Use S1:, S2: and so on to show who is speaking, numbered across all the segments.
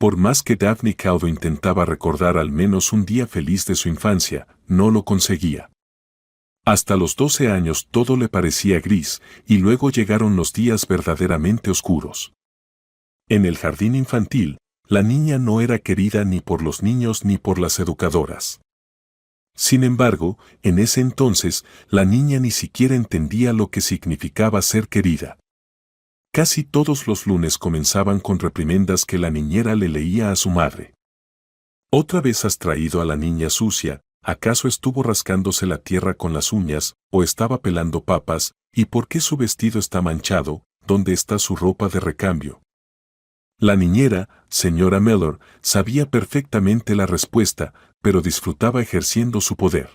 S1: Por más que Daphne Calvo intentaba recordar al menos un día feliz de su infancia, no lo conseguía. Hasta los 12 años todo le parecía gris, y luego llegaron los días verdaderamente oscuros. En el jardín infantil, la niña no era querida ni por los niños ni por las educadoras. Sin embargo, en ese entonces, la niña ni siquiera entendía lo que significaba ser querida. Casi todos los lunes comenzaban con reprimendas que la niñera le leía a su madre. ¿Otra vez has traído a la niña sucia? ¿Acaso estuvo rascándose la tierra con las uñas, o estaba pelando papas? ¿Y por qué su vestido está manchado? ¿Dónde está su ropa de recambio? La niñera, señora Mellor, sabía perfectamente la respuesta, pero disfrutaba ejerciendo su poder.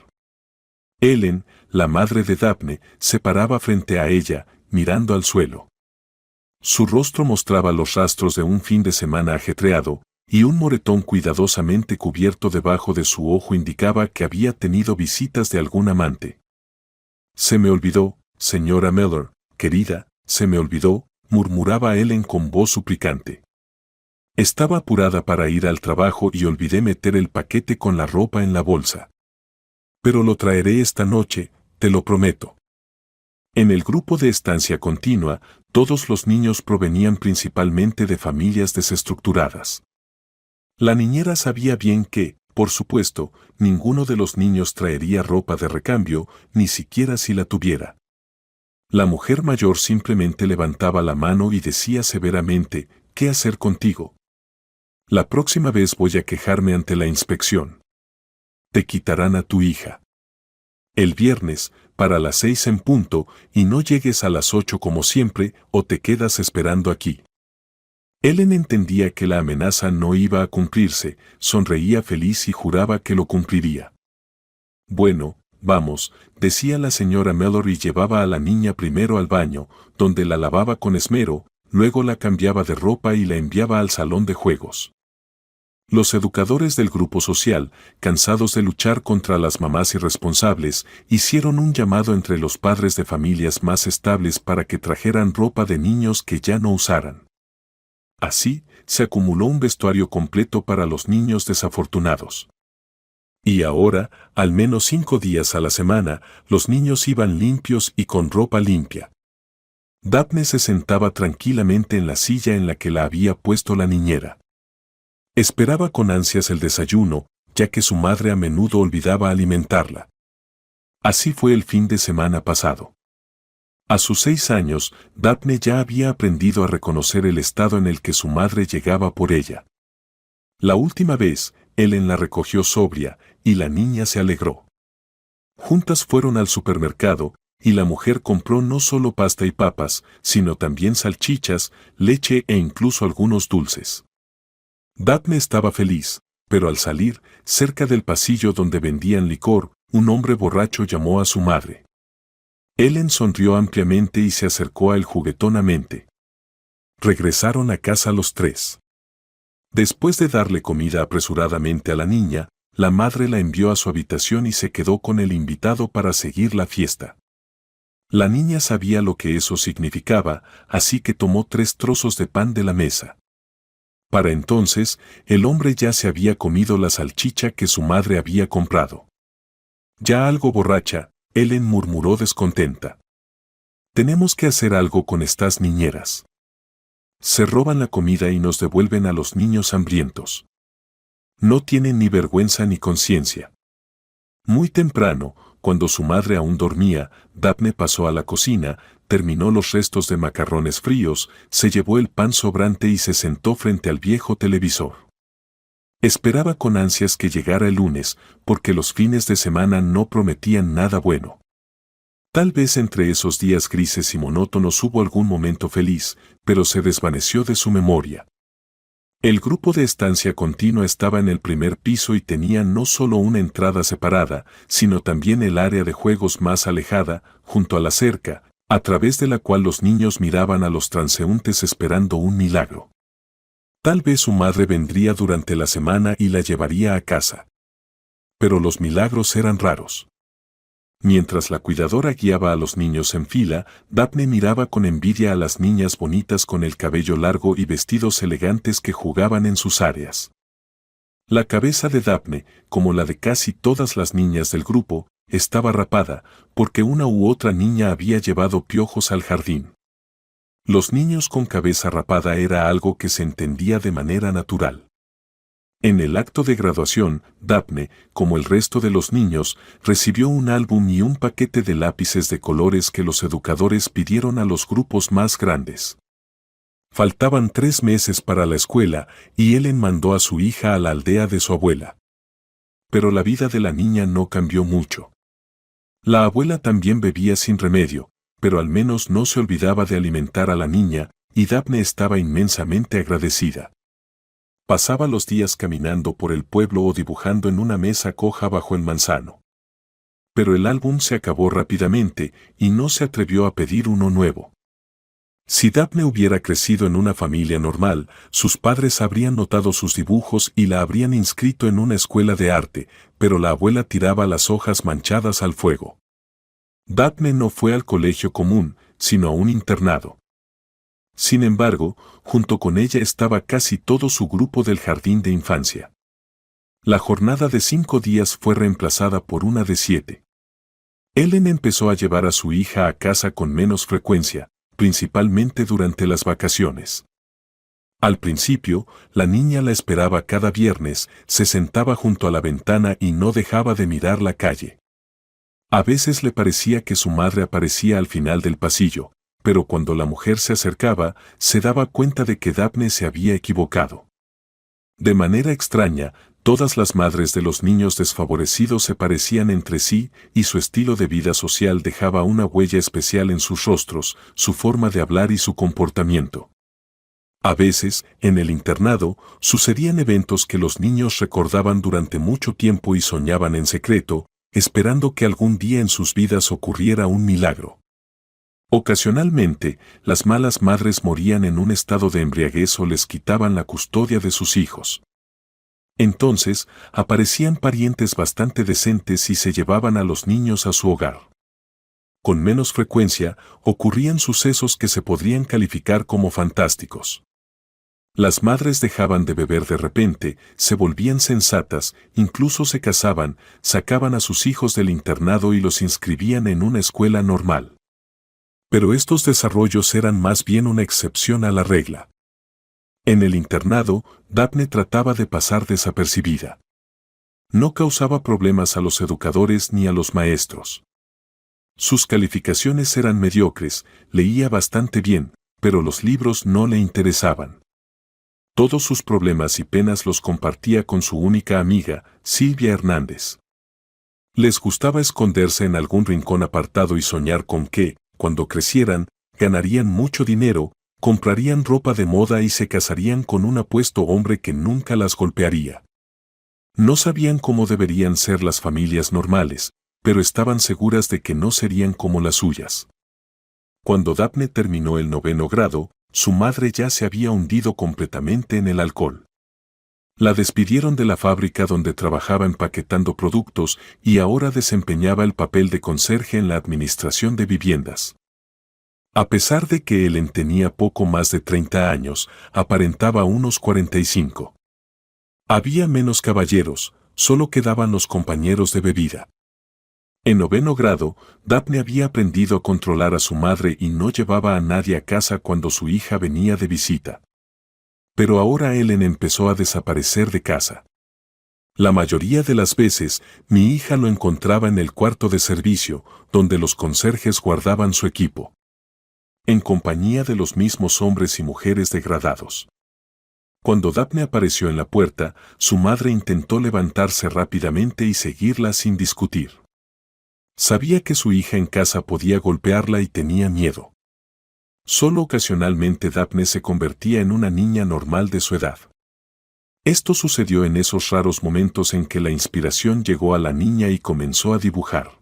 S1: Ellen, la madre de Daphne, se paraba frente a ella, mirando al suelo. Su rostro mostraba los rastros de un fin de semana ajetreado, y un moretón cuidadosamente cubierto debajo de su ojo indicaba que había tenido visitas de algún amante. «Se me olvidó, señora Mellor, querida, se me olvidó», murmuraba Ellen con voz suplicante. «Estaba apurada para ir al trabajo y olvidé meter el paquete con la ropa en la bolsa. Pero lo traeré esta noche, te lo prometo». En el grupo de estancia continua, todos los niños provenían principalmente de familias desestructuradas. La niñera sabía bien que, por supuesto, ninguno de los niños traería ropa de recambio, ni siquiera si la tuviera. La mujer mayor simplemente levantaba la mano y decía severamente, «¿Qué hacer contigo? La próxima vez voy a quejarme ante la inspección. Te quitarán a tu hija. El viernes, para las 6 en punto, y no llegues a las 8 como siempre, o te quedas esperando aquí». Ellen entendía que la amenaza no iba a cumplirse, sonreía feliz y juraba que lo cumpliría. «Bueno, vamos», decía la señora Mellor y llevaba a la niña primero al baño, donde la lavaba con esmero, luego la cambiaba de ropa y la enviaba al salón de juegos. Los educadores del grupo social, cansados de luchar contra las mamás irresponsables, hicieron un llamado entre los padres de familias más estables para que trajeran ropa de niños que ya no usaran. Así, se acumuló un vestuario completo para los niños desafortunados. Y ahora, al menos 5 días a la semana, los niños iban limpios y con ropa limpia. Daphne se sentaba tranquilamente en la silla en la que la había puesto la niñera. Esperaba con ansias el desayuno, ya que su madre a menudo olvidaba alimentarla. Así fue el fin de semana pasado. A sus 6 años, Daphne ya había aprendido a reconocer el estado en el que su madre llegaba por ella. La última vez, Ellen la recogió sobria, y la niña se alegró. Juntas fueron al supermercado, y la mujer compró no solo pasta y papas, sino también salchichas, leche e incluso algunos dulces. Daphne estaba feliz, pero al salir, cerca del pasillo donde vendían licor, un hombre borracho llamó a su madre. Ellen sonrió ampliamente y se acercó a él juguetonamente. Regresaron a casa los 3. Después de darle comida apresuradamente a la niña, la madre la envió a su habitación y se quedó con el invitado para seguir la fiesta. La niña sabía lo que eso significaba, así que tomó 3 trozos de pan de la mesa. Para entonces, el hombre ya se había comido la salchicha que su madre había comprado. Ya algo borracha, Ellen murmuró descontenta. «Tenemos que hacer algo con estas niñeras. Se roban la comida y nos devuelven a los niños hambrientos. No tienen ni vergüenza ni conciencia». Muy temprano, cuando su madre aún dormía, Daphne pasó a la cocina, terminó los restos de macarrones fríos, se llevó el pan sobrante y se sentó frente al viejo televisor. Esperaba con ansias que llegara el lunes, porque los fines de semana no prometían nada bueno. Tal vez entre esos días grises y monótonos hubo algún momento feliz, pero se desvaneció de su memoria. El grupo de estancia continua estaba en el primer piso y tenía no solo una entrada separada, sino también el área de juegos más alejada, junto a la cerca, a través de la cual los niños miraban a los transeúntes esperando un milagro. Tal vez su madre vendría durante la semana y la llevaría a casa. Pero los milagros eran raros. Mientras la cuidadora guiaba a los niños en fila, Daphne miraba con envidia a las niñas bonitas con el cabello largo y vestidos elegantes que jugaban en sus áreas. La cabeza de Daphne, como la de casi todas las niñas del grupo, estaba rapada, porque una u otra niña había llevado piojos al jardín. Los niños con cabeza rapada era algo que se entendía de manera natural. En el acto de graduación, Daphne, como el resto de los niños, recibió un álbum y un paquete de lápices de colores que los educadores pidieron a los grupos más grandes. Faltaban 3 meses para la escuela y Ellen mandó a su hija a la aldea de su abuela. Pero la vida de la niña no cambió mucho. La abuela también bebía sin remedio, pero al menos no se olvidaba de alimentar a la niña, y Daphne estaba inmensamente agradecida. Pasaba los días caminando por el pueblo o dibujando en una mesa coja bajo el manzano. Pero el álbum se acabó rápidamente y no se atrevió a pedir uno nuevo. Si Daphne hubiera crecido en una familia normal, sus padres habrían notado sus dibujos y la habrían inscrito en una escuela de arte, pero la abuela tiraba las hojas manchadas al fuego. Daphne no fue al colegio común, sino a un internado. Sin embargo, junto con ella estaba casi todo su grupo del jardín de infancia. La jornada de 5 días fue reemplazada por una de 7. Ellen empezó a llevar a su hija a casa con menos frecuencia, principalmente durante las vacaciones. Al principio, la niña la esperaba cada viernes, se sentaba junto a la ventana y no dejaba de mirar la calle. A veces le parecía que su madre aparecía al final del pasillo, pero cuando la mujer se acercaba, se daba cuenta de que Daphne se había equivocado. De manera extraña, todas las madres de los niños desfavorecidos se parecían entre sí y su estilo de vida social dejaba una huella especial en sus rostros, su forma de hablar y su comportamiento. A veces, en el internado, sucedían eventos que los niños recordaban durante mucho tiempo y soñaban en secreto, esperando que algún día en sus vidas ocurriera un milagro. Ocasionalmente, las malas madres morían en un estado de embriaguez o les quitaban la custodia de sus hijos. Entonces, aparecían parientes bastante decentes y se llevaban a los niños a su hogar. Con menos frecuencia, ocurrían sucesos que se podrían calificar como fantásticos. Las madres dejaban de beber de repente, se volvían sensatas, incluso se casaban, sacaban a sus hijos del internado y los inscribían en una escuela normal. Pero estos desarrollos eran más bien una excepción a la regla. En el internado, Daphne trataba de pasar desapercibida. No causaba problemas a los educadores ni a los maestros. Sus calificaciones eran mediocres, leía bastante bien, pero los libros no le interesaban. Todos sus problemas y penas los compartía con su única amiga, Silvia Hernández. Les gustaba esconderse en algún rincón apartado y soñar con que, cuando crecieran, ganarían mucho dinero, comprarían ropa de moda y se casarían con un apuesto hombre que nunca las golpearía. No sabían cómo deberían ser las familias normales, pero estaban seguras de que no serían como las suyas. Cuando Daphne terminó el 9º grado, su madre ya se había hundido completamente en el alcohol. La despidieron de la fábrica donde trabajaba empaquetando productos y ahora desempeñaba el papel de conserje en la administración de viviendas. A pesar de que Ellen tenía poco más de 30 años, aparentaba unos 45. Había menos caballeros, solo quedaban los compañeros de bebida. En 9º grado, Daphne había aprendido a controlar a su madre y no llevaba a nadie a casa cuando su hija venía de visita. Pero ahora Ellen empezó a desaparecer de casa. La mayoría de las veces, mi hija lo encontraba en el cuarto de servicio, donde los conserjes guardaban su equipo. En compañía de los mismos hombres y mujeres degradados. Cuando Daphne apareció en la puerta, su madre intentó levantarse rápidamente y seguirla sin discutir. Sabía que su hija en casa podía golpearla y tenía miedo. Solo ocasionalmente Daphne se convertía en una niña normal de su edad. Esto sucedió en esos raros momentos en que la inspiración llegó a la niña y comenzó a dibujar.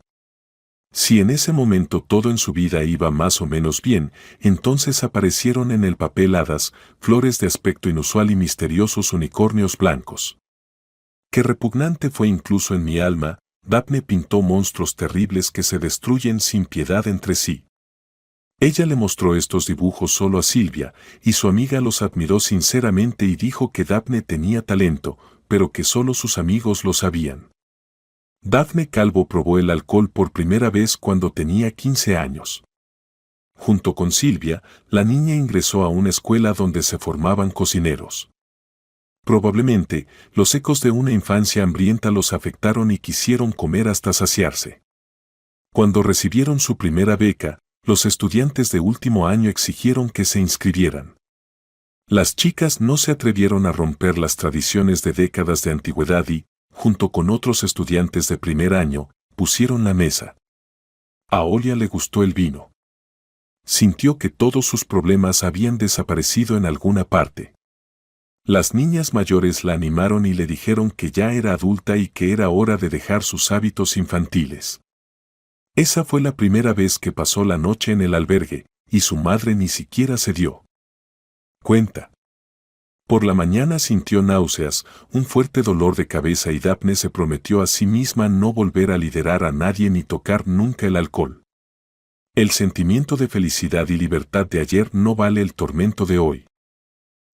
S1: Si en ese momento todo en su vida iba más o menos bien, entonces aparecieron en el papel hadas, flores de aspecto inusual y misteriosos unicornios blancos. Qué repugnante fue incluso en mi alma, Daphne pintó monstruos terribles que se destruyen sin piedad entre sí. Ella le mostró estos dibujos solo a Silvia, y su amiga los admiró sinceramente y dijo que Daphne tenía talento, pero que solo sus amigos lo sabían. Daphne Calvo probó el alcohol por primera vez cuando tenía 15 años. Junto con Silvia, la niña ingresó a una escuela donde se formaban cocineros. Probablemente, los ecos de una infancia hambrienta los afectaron y quisieron comer hasta saciarse. Cuando recibieron su primera beca, los estudiantes de último año exigieron que se inscribieran. Las chicas no se atrevieron a romper las tradiciones de décadas de antigüedad y, junto con otros estudiantes de primer año, pusieron la mesa. A Olia le gustó el vino. Sintió que todos sus problemas habían desaparecido en alguna parte. Las niñas mayores la animaron y le dijeron que ya era adulta y que era hora de dejar sus hábitos infantiles. Esa fue la primera vez que pasó la noche en el albergue, y su madre ni siquiera se dio cuenta. Por la mañana sintió náuseas, un fuerte dolor de cabeza y Daphne se prometió a sí misma no volver a liderar a nadie ni tocar nunca el alcohol. El sentimiento de felicidad y libertad de ayer no vale el tormento de hoy.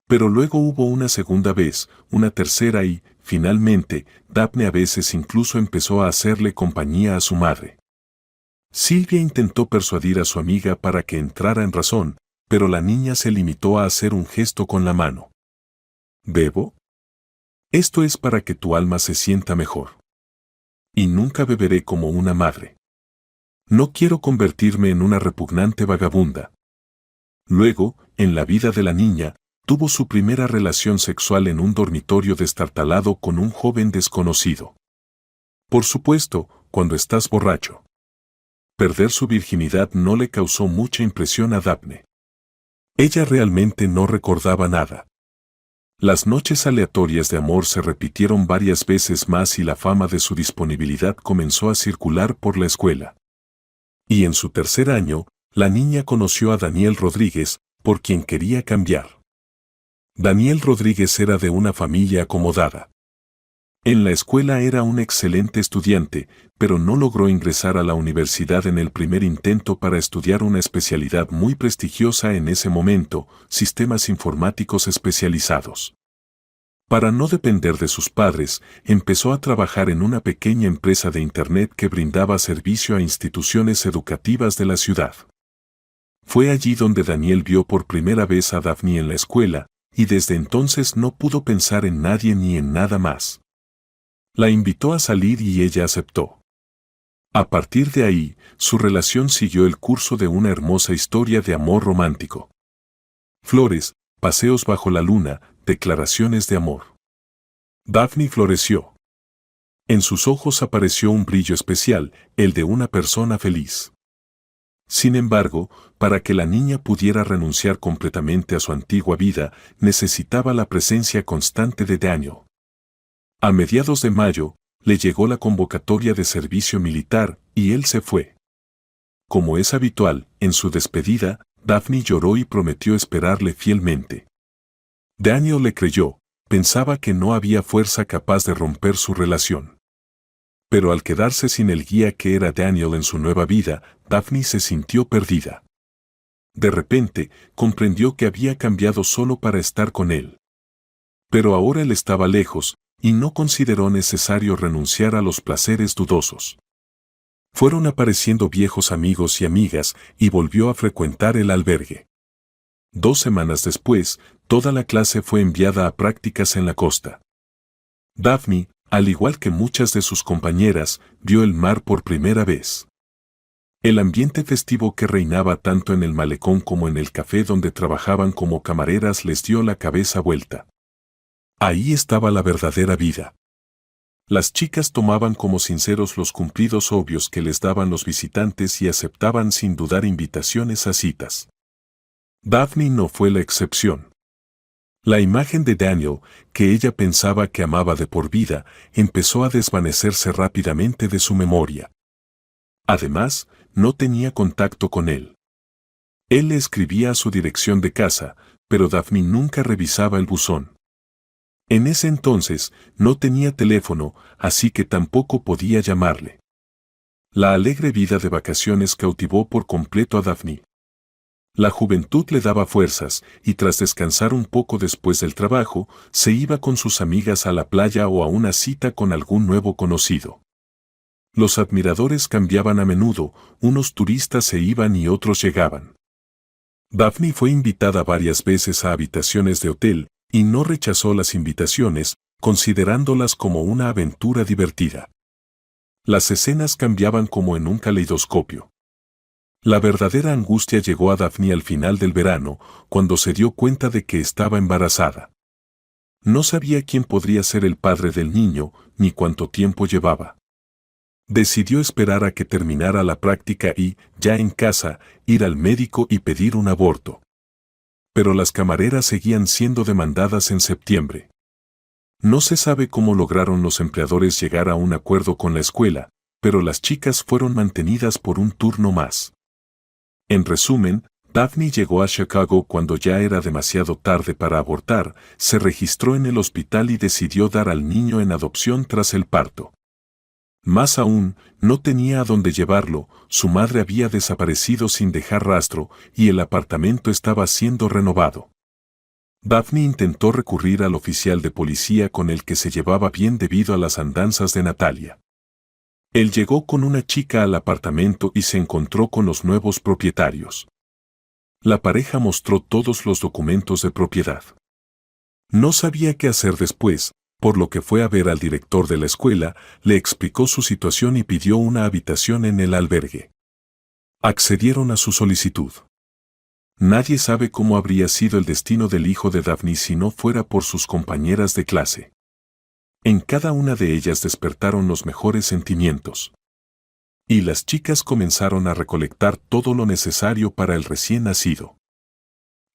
S1: Pero luego hubo una segunda vez, una tercera y, finalmente, Daphne a veces incluso empezó a hacerle compañía a su madre. Silvia intentó persuadir a su amiga para que entrara en razón, pero la niña se limitó a hacer un gesto con la mano. ¿Bebo? Esto es para que tu alma se sienta mejor. Y nunca beberé como una madre. No quiero convertirme en una repugnante vagabunda. Luego, en la vida de la niña, tuvo su primera relación sexual en un dormitorio destartalado con un joven desconocido. Por supuesto, cuando estás borracho. Perder su virginidad no le causó mucha impresión a Daphne. Ella realmente no recordaba nada. Las noches aleatorias de amor se repitieron varias veces más y la fama de su disponibilidad comenzó a circular por la escuela. Y en su tercer año, la niña conoció a Daniel Rodríguez, por quien quería cambiar. Daniel Rodríguez era de una familia acomodada. En la escuela era un excelente estudiante, pero no logró ingresar a la universidad en el primer intento para estudiar una especialidad muy prestigiosa en ese momento, sistemas informáticos especializados. Para no depender de sus padres, empezó a trabajar en una pequeña empresa de Internet que brindaba servicio a instituciones educativas de la ciudad. Fue allí donde Daniel vio por primera vez a Daphne en la escuela, y desde entonces no pudo pensar en nadie ni en nada más. La invitó a salir y ella aceptó. A partir de ahí, su relación siguió el curso de una hermosa historia de amor romántico. Flores, paseos bajo la luna, declaraciones de amor. Daphne floreció. En sus ojos apareció un brillo especial, el de una persona feliz. Sin embargo, para que la niña pudiera renunciar completamente a su antigua vida, necesitaba la presencia constante de Daniel. A mediados de mayo, le llegó la convocatoria de servicio militar, y él se fue. Como es habitual, en su despedida, Daphne lloró y prometió esperarle fielmente. Daniel le creyó, pensaba que no había fuerza capaz de romper su relación. Pero al quedarse sin el guía que era Daniel en su nueva vida, Daphne se sintió perdida. De repente, comprendió que había cambiado solo para estar con él. Pero ahora él estaba lejos, y no consideró necesario renunciar a los placeres dudosos. Fueron apareciendo viejos amigos y amigas, y volvió a frecuentar el albergue. 2 semanas después, toda la clase fue enviada a prácticas en la costa. Daphne, al igual que muchas de sus compañeras, vio el mar por primera vez. El ambiente festivo que reinaba tanto en el malecón como en el café donde trabajaban como camareras les dio la cabeza vuelta. Ahí estaba la verdadera vida. Las chicas tomaban como sinceros los cumplidos obvios que les daban los visitantes y aceptaban sin dudar invitaciones a citas. Daphne no fue la excepción. La imagen de Daniel, que ella pensaba que amaba de por vida, empezó a desvanecerse rápidamente de su memoria. Además, no tenía contacto con él. Él le escribía a su dirección de casa, pero Daphne nunca revisaba el buzón. En ese entonces, no tenía teléfono, así que tampoco podía llamarle. La alegre vida de vacaciones cautivó por completo a Daphne. La juventud le daba fuerzas, y tras descansar un poco después del trabajo, se iba con sus amigas a la playa o a una cita con algún nuevo conocido. Los admiradores cambiaban a menudo, unos turistas se iban y otros llegaban. Daphne fue invitada varias veces a habitaciones de hotel, y no rechazó las invitaciones, considerándolas como una aventura divertida. Las escenas cambiaban como en un caleidoscopio. La verdadera angustia llegó a Daphne al final del verano, cuando se dio cuenta de que estaba embarazada. No sabía quién podría ser el padre del niño, ni cuánto tiempo llevaba. Decidió esperar a que terminara la práctica y, ya en casa, ir al médico y pedir un aborto. Pero las camareras seguían siendo demandadas en septiembre. No se sabe cómo lograron los empleadores llegar a un acuerdo con la escuela, pero las chicas fueron mantenidas por un turno más. En resumen, Daphne llegó a Chicago cuando ya era demasiado tarde para abortar, se registró en el hospital y decidió dar al niño en adopción tras el parto. Más aún, no tenía a dónde llevarlo, su madre había desaparecido sin dejar rastro y el apartamento estaba siendo renovado. Daphne intentó recurrir al oficial de policía con el que se llevaba bien debido a las andanzas de Natalia. Él llegó con una chica al apartamento y se encontró con los nuevos propietarios. La pareja mostró todos los documentos de propiedad. No sabía qué hacer después, por lo que fue a ver al director de la escuela, le explicó su situación y pidió una habitación en el albergue. Accedieron a su solicitud. Nadie sabe cómo habría sido el destino del hijo de Daphne si no fuera por sus compañeras de clase. En cada una de ellas despertaron los mejores sentimientos. Y las chicas comenzaron a recolectar todo lo necesario para el recién nacido.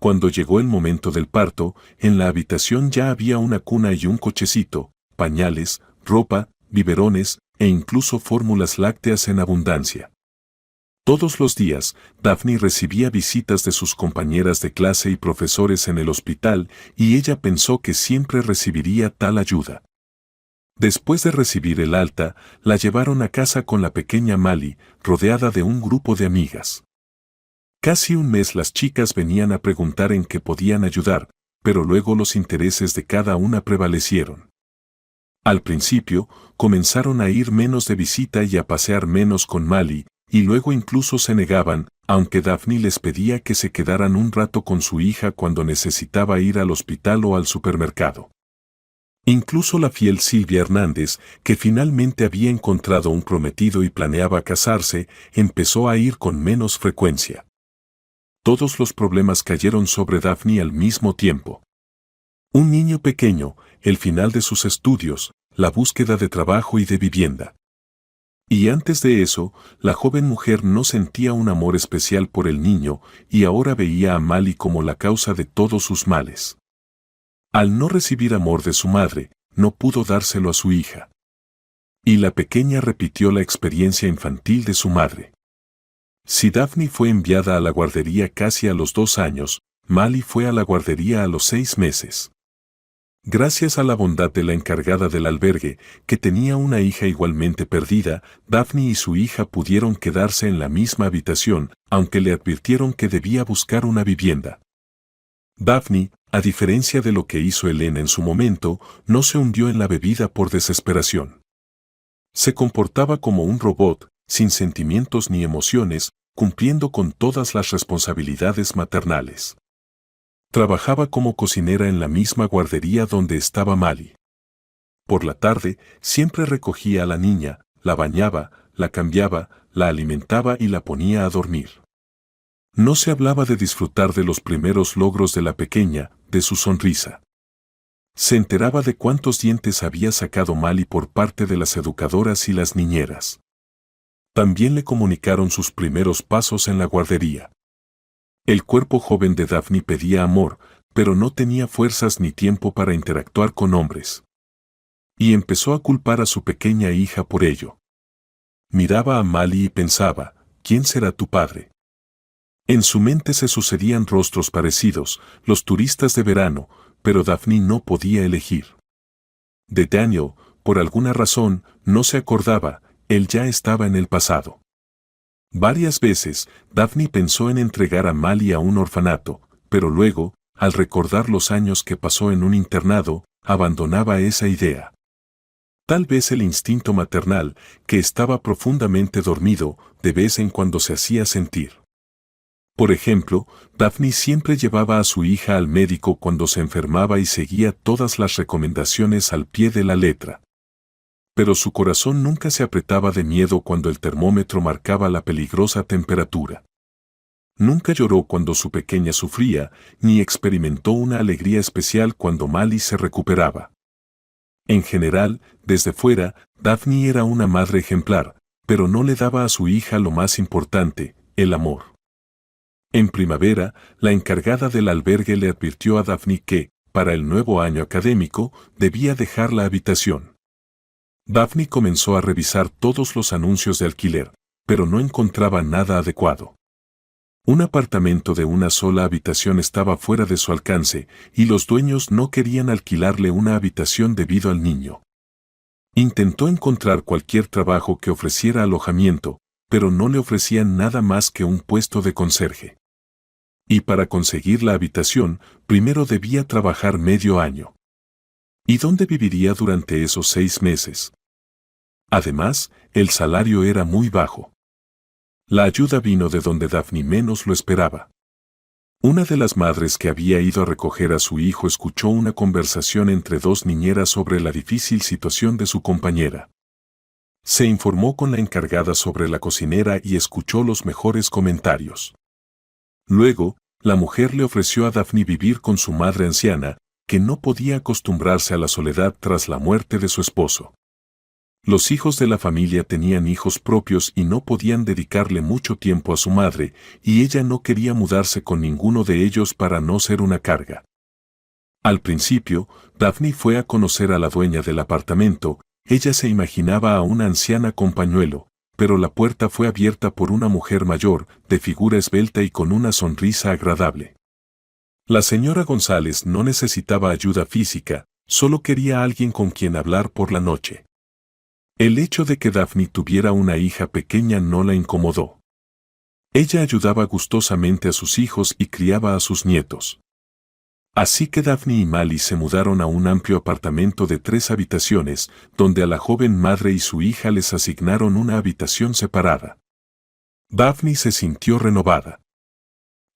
S1: Cuando llegó el momento del parto, en la habitación ya había una cuna y un cochecito, pañales, ropa, biberones e incluso fórmulas lácteas en abundancia. Todos los días, Daphne recibía visitas de sus compañeras de clase y profesores en el hospital, y ella pensó que siempre recibiría tal ayuda. Después de recibir el alta, la llevaron a casa con la pequeña Mali, rodeada de un grupo de amigas. Casi un mes las chicas venían a preguntar en qué podían ayudar, pero luego los intereses de cada una prevalecieron. Al principio, comenzaron a ir menos de visita y a pasear menos con Mali, y luego incluso se negaban, aunque Daphne les pedía que se quedaran un rato con su hija cuando necesitaba ir al hospital o al supermercado. Incluso la fiel Silvia Hernández, que finalmente había encontrado un prometido y planeaba casarse, empezó a ir con menos frecuencia. Todos los problemas cayeron sobre Daphne al mismo tiempo. Un niño pequeño, el final de sus estudios, la búsqueda de trabajo y de vivienda. Y antes de eso, la joven mujer no sentía un amor especial por el niño y ahora veía a Mali como la causa de todos sus males. Al no recibir amor de su madre, no pudo dárselo a su hija. Y la pequeña repitió la experiencia infantil de su madre. Si Daphne fue enviada a la guardería casi a los 2 años, Mali fue a la guardería a los 6 meses. Gracias a la bondad de la encargada del albergue, que tenía una hija igualmente perdida, Daphne y su hija pudieron quedarse en la misma habitación, aunque le advirtieron que debía buscar una vivienda. Daphne, a diferencia de lo que hizo Elena en su momento, no se hundió en la bebida por desesperación. Se comportaba como un robot, sin sentimientos ni emociones, cumpliendo con todas las responsabilidades maternales. Trabajaba como cocinera en la misma guardería donde estaba Mali. Por la tarde, siempre recogía a la niña, la bañaba, la cambiaba, la alimentaba y la ponía a dormir. No se hablaba de disfrutar de los primeros logros de la pequeña, de su sonrisa. Se enteraba de cuántos dientes había sacado Mali por parte de las educadoras y las niñeras. También le comunicaron sus primeros pasos en la guardería. El cuerpo joven de Daphne pedía amor, pero no tenía fuerzas ni tiempo para interactuar con hombres. Y empezó a culpar a su pequeña hija por ello. Miraba a Mali y pensaba, ¿quién será tu padre? En su mente se sucedían rostros parecidos, los turistas de verano, pero Daphne no podía elegir. De Daniel, por alguna razón, no se acordaba, él ya estaba en el pasado. Varias veces, Daphne pensó en entregar a Mali a un orfanato, pero luego, al recordar los años que pasó en un internado, abandonaba esa idea. Tal vez el instinto maternal, que estaba profundamente dormido, de vez en cuando se hacía sentir. Por ejemplo, Daphne siempre llevaba a su hija al médico cuando se enfermaba y seguía todas las recomendaciones al pie de la letra. Pero su corazón nunca se apretaba de miedo cuando el termómetro marcaba la peligrosa temperatura. Nunca lloró cuando su pequeña sufría, ni experimentó una alegría especial cuando Mali se recuperaba. En general, desde fuera, Daphne era una madre ejemplar, pero no le daba a su hija lo más importante, el amor. En primavera, la encargada del albergue le advirtió a Daphne que, para el nuevo año académico, debía dejar la habitación. Daphne comenzó a revisar todos los anuncios de alquiler, pero no encontraba nada adecuado. Un apartamento de una sola habitación estaba fuera de su alcance, y los dueños no querían alquilarle una habitación debido al niño. Intentó encontrar cualquier trabajo que ofreciera alojamiento, pero no le ofrecían nada más que un puesto de conserje. Y para conseguir la habitación, primero debía trabajar medio año. ¿Y dónde viviría durante esos 6 meses? Además, el salario era muy bajo. La ayuda vino de donde Daphne menos lo esperaba. Una de las madres que había ido a recoger a su hijo escuchó una conversación entre dos niñeras sobre la difícil situación de su compañera. Se informó con la encargada sobre la cocinera y escuchó los mejores comentarios. Luego, la mujer le ofreció a Daphne vivir con su madre anciana, que no podía acostumbrarse a la soledad tras la muerte de su esposo. Los hijos de la familia tenían hijos propios y no podían dedicarle mucho tiempo a su madre, y ella no quería mudarse con ninguno de ellos para no ser una carga. Al principio, Daphne fue a conocer a la dueña del apartamento. Ella se imaginaba a una anciana con pañuelo, pero la puerta fue abierta por una mujer mayor, de figura esbelta y con una sonrisa agradable. La señora González no necesitaba ayuda física, solo quería a alguien con quien hablar por la noche. El hecho de que Daphne tuviera una hija pequeña no la incomodó. Ella ayudaba gustosamente a sus hijos y criaba a sus nietos. Así que Daphne y Mali se mudaron a un amplio apartamento de 3 habitaciones, donde a la joven madre y su hija les asignaron una habitación separada. Daphne se sintió renovada.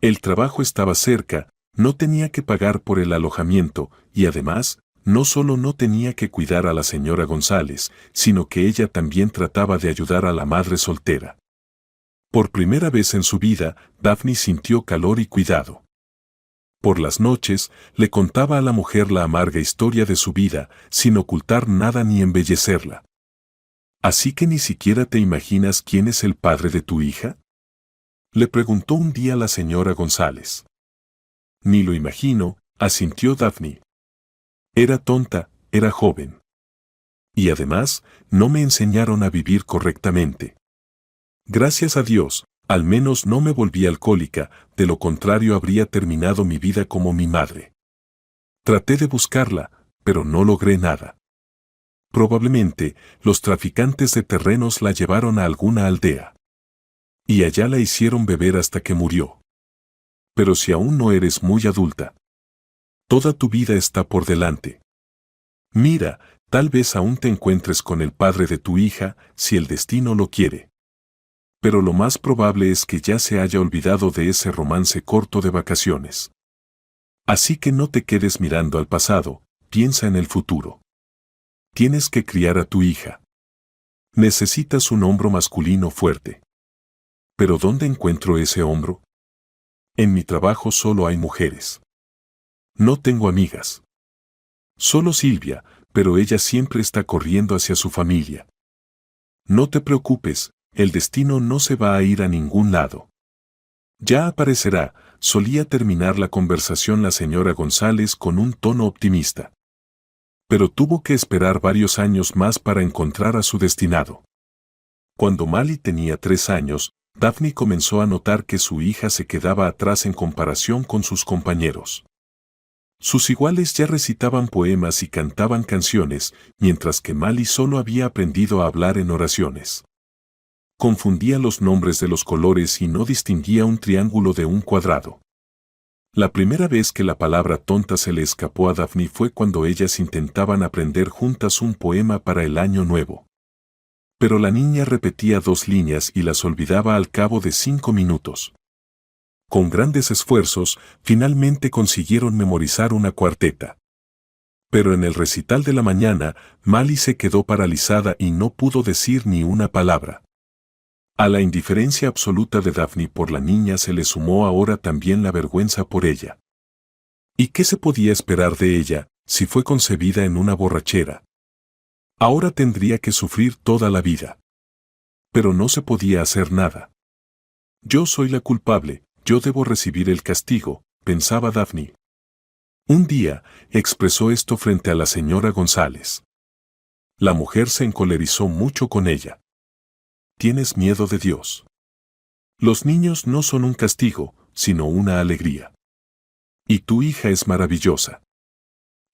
S1: El trabajo estaba cerca, no tenía que pagar por el alojamiento, y además, no solo no tenía que cuidar a la señora González, sino que ella también trataba de ayudar a la madre soltera. Por primera vez en su vida, Daphne sintió calor y cuidado. Por las noches, le contaba a la mujer la amarga historia de su vida, sin ocultar nada ni embellecerla. ¿Así que ni siquiera te imaginas quién es el padre de tu hija? Le preguntó un día la señora González. Ni lo imagino, asintió Daphne. Era tonta, era joven. Y además, no me enseñaron a vivir correctamente. Gracias a Dios, al menos no me volví alcohólica, de lo contrario habría terminado mi vida como mi madre. Traté de buscarla, pero no logré nada. Probablemente, los traficantes de terrenos la llevaron a alguna aldea. Y allá la hicieron beber hasta que murió. Pero si aún no eres muy adulta, toda tu vida está por delante. Mira, tal vez aún te encuentres con el padre de tu hija, si el destino lo quiere. Pero lo más probable es que ya se haya olvidado de ese romance corto de vacaciones. Así que no te quedes mirando al pasado, piensa en el futuro. Tienes que criar a tu hija. Necesitas un hombro masculino fuerte. ¿Pero dónde encuentro ese hombro? En mi trabajo solo hay mujeres. No tengo amigas. Solo Silvia, pero ella siempre está corriendo hacia su familia. No te preocupes, el destino no se va a ir a ningún lado. Ya aparecerá, solía terminar la conversación la señora González con un tono optimista. Pero tuvo que esperar varios años más para encontrar a su destinado. Cuando Mali tenía 3 años, Daphne comenzó a notar que su hija se quedaba atrás en comparación con sus compañeros. Sus iguales ya recitaban poemas y cantaban canciones, mientras que Mali solo había aprendido a hablar en oraciones. Confundía los nombres de los colores y no distinguía un triángulo de un cuadrado. La primera vez que la palabra tonta se le escapó a Daphne fue cuando ellas intentaban aprender juntas un poema para el año nuevo. Pero la niña repetía 2 líneas y las olvidaba al cabo de 5 minutos. Con grandes esfuerzos, finalmente consiguieron memorizar una cuarteta. Pero en el recital de la mañana, Mali se quedó paralizada y no pudo decir ni una palabra. A la indiferencia absoluta de Daphne por la niña se le sumó ahora también la vergüenza por ella. ¿Y qué se podía esperar de ella, si fue concebida en una borrachera? Ahora tendría que sufrir toda la vida. Pero no se podía hacer nada. Yo soy la culpable, yo debo recibir el castigo, pensaba Daphne. Un día, expresó esto frente a la señora González. La mujer se encolerizó mucho con ella. ¿Tienes miedo de Dios? Los niños no son un castigo, sino una alegría. Y tu hija es maravillosa.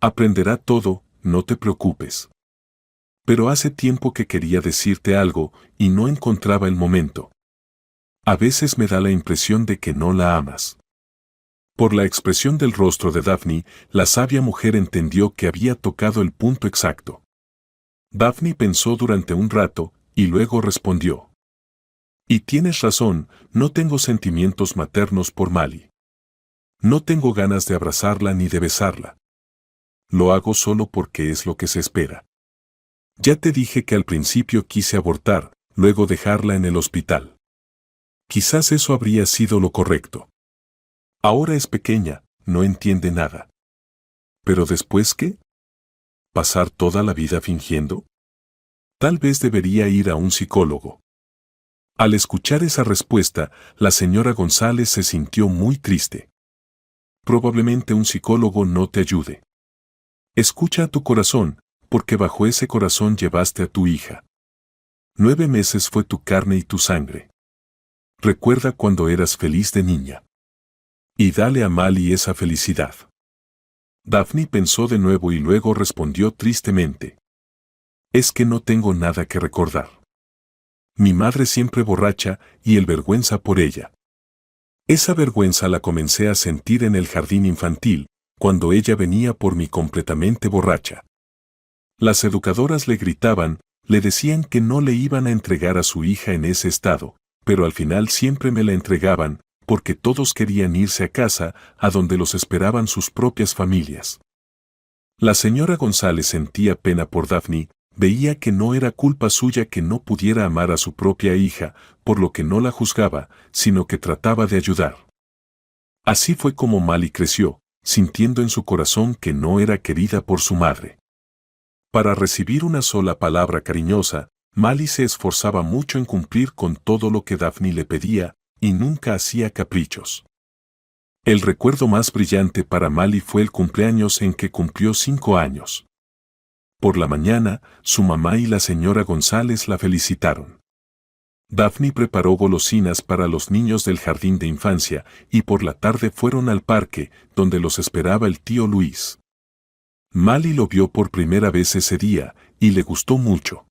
S1: Aprenderá todo, no te preocupes. Pero hace tiempo que quería decirte algo, y no encontraba el momento. A veces me da la impresión de que no la amas. Por la expresión del rostro de Daphne, la sabia mujer entendió que había tocado el punto exacto. Daphne pensó durante un rato, y luego respondió. Y tienes razón, no tengo sentimientos maternos por Mali. No tengo ganas de abrazarla ni de besarla. Lo hago solo porque es lo que se espera. Ya te dije que al principio quise abortar, luego dejarla en el hospital. Quizás eso habría sido lo correcto. Ahora es pequeña, no entiende nada. ¿Pero después qué? ¿Pasar toda la vida fingiendo? Tal vez debería ir a un psicólogo. Al escuchar esa respuesta, la señora González se sintió muy triste. Probablemente un psicólogo no te ayude. Escucha a tu corazón, porque bajo ese corazón llevaste a tu hija. 9 meses fue tu carne y tu sangre. Recuerda cuando eras feliz de niña. Y dale a Mali esa felicidad. Daphne pensó de nuevo y luego respondió tristemente. Es que no tengo nada que recordar. Mi madre siempre borracha y el vergüenza por ella. Esa vergüenza la comencé a sentir en el jardín infantil, cuando ella venía por mí completamente borracha. Las educadoras le gritaban, le decían que no le iban a entregar a su hija en ese estado, pero al final siempre me la entregaban, porque todos querían irse a casa, a donde los esperaban sus propias familias. La señora González sentía pena por Daphne, veía que no era culpa suya que no pudiera amar a su propia hija, por lo que no la juzgaba, sino que trataba de ayudar. Así fue como Mali creció, sintiendo en su corazón que no era querida por su madre. Para recibir una sola palabra cariñosa, Mali se esforzaba mucho en cumplir con todo lo que Daphne le pedía, y nunca hacía caprichos. El recuerdo más brillante para Mali fue el cumpleaños en que cumplió 5 años. Por la mañana, su mamá y la señora González la felicitaron. Daphne preparó golosinas para los niños del jardín de infancia, y por la tarde fueron al parque, donde los esperaba el tío Luis. Mali lo vio por primera vez ese día, y le gustó mucho.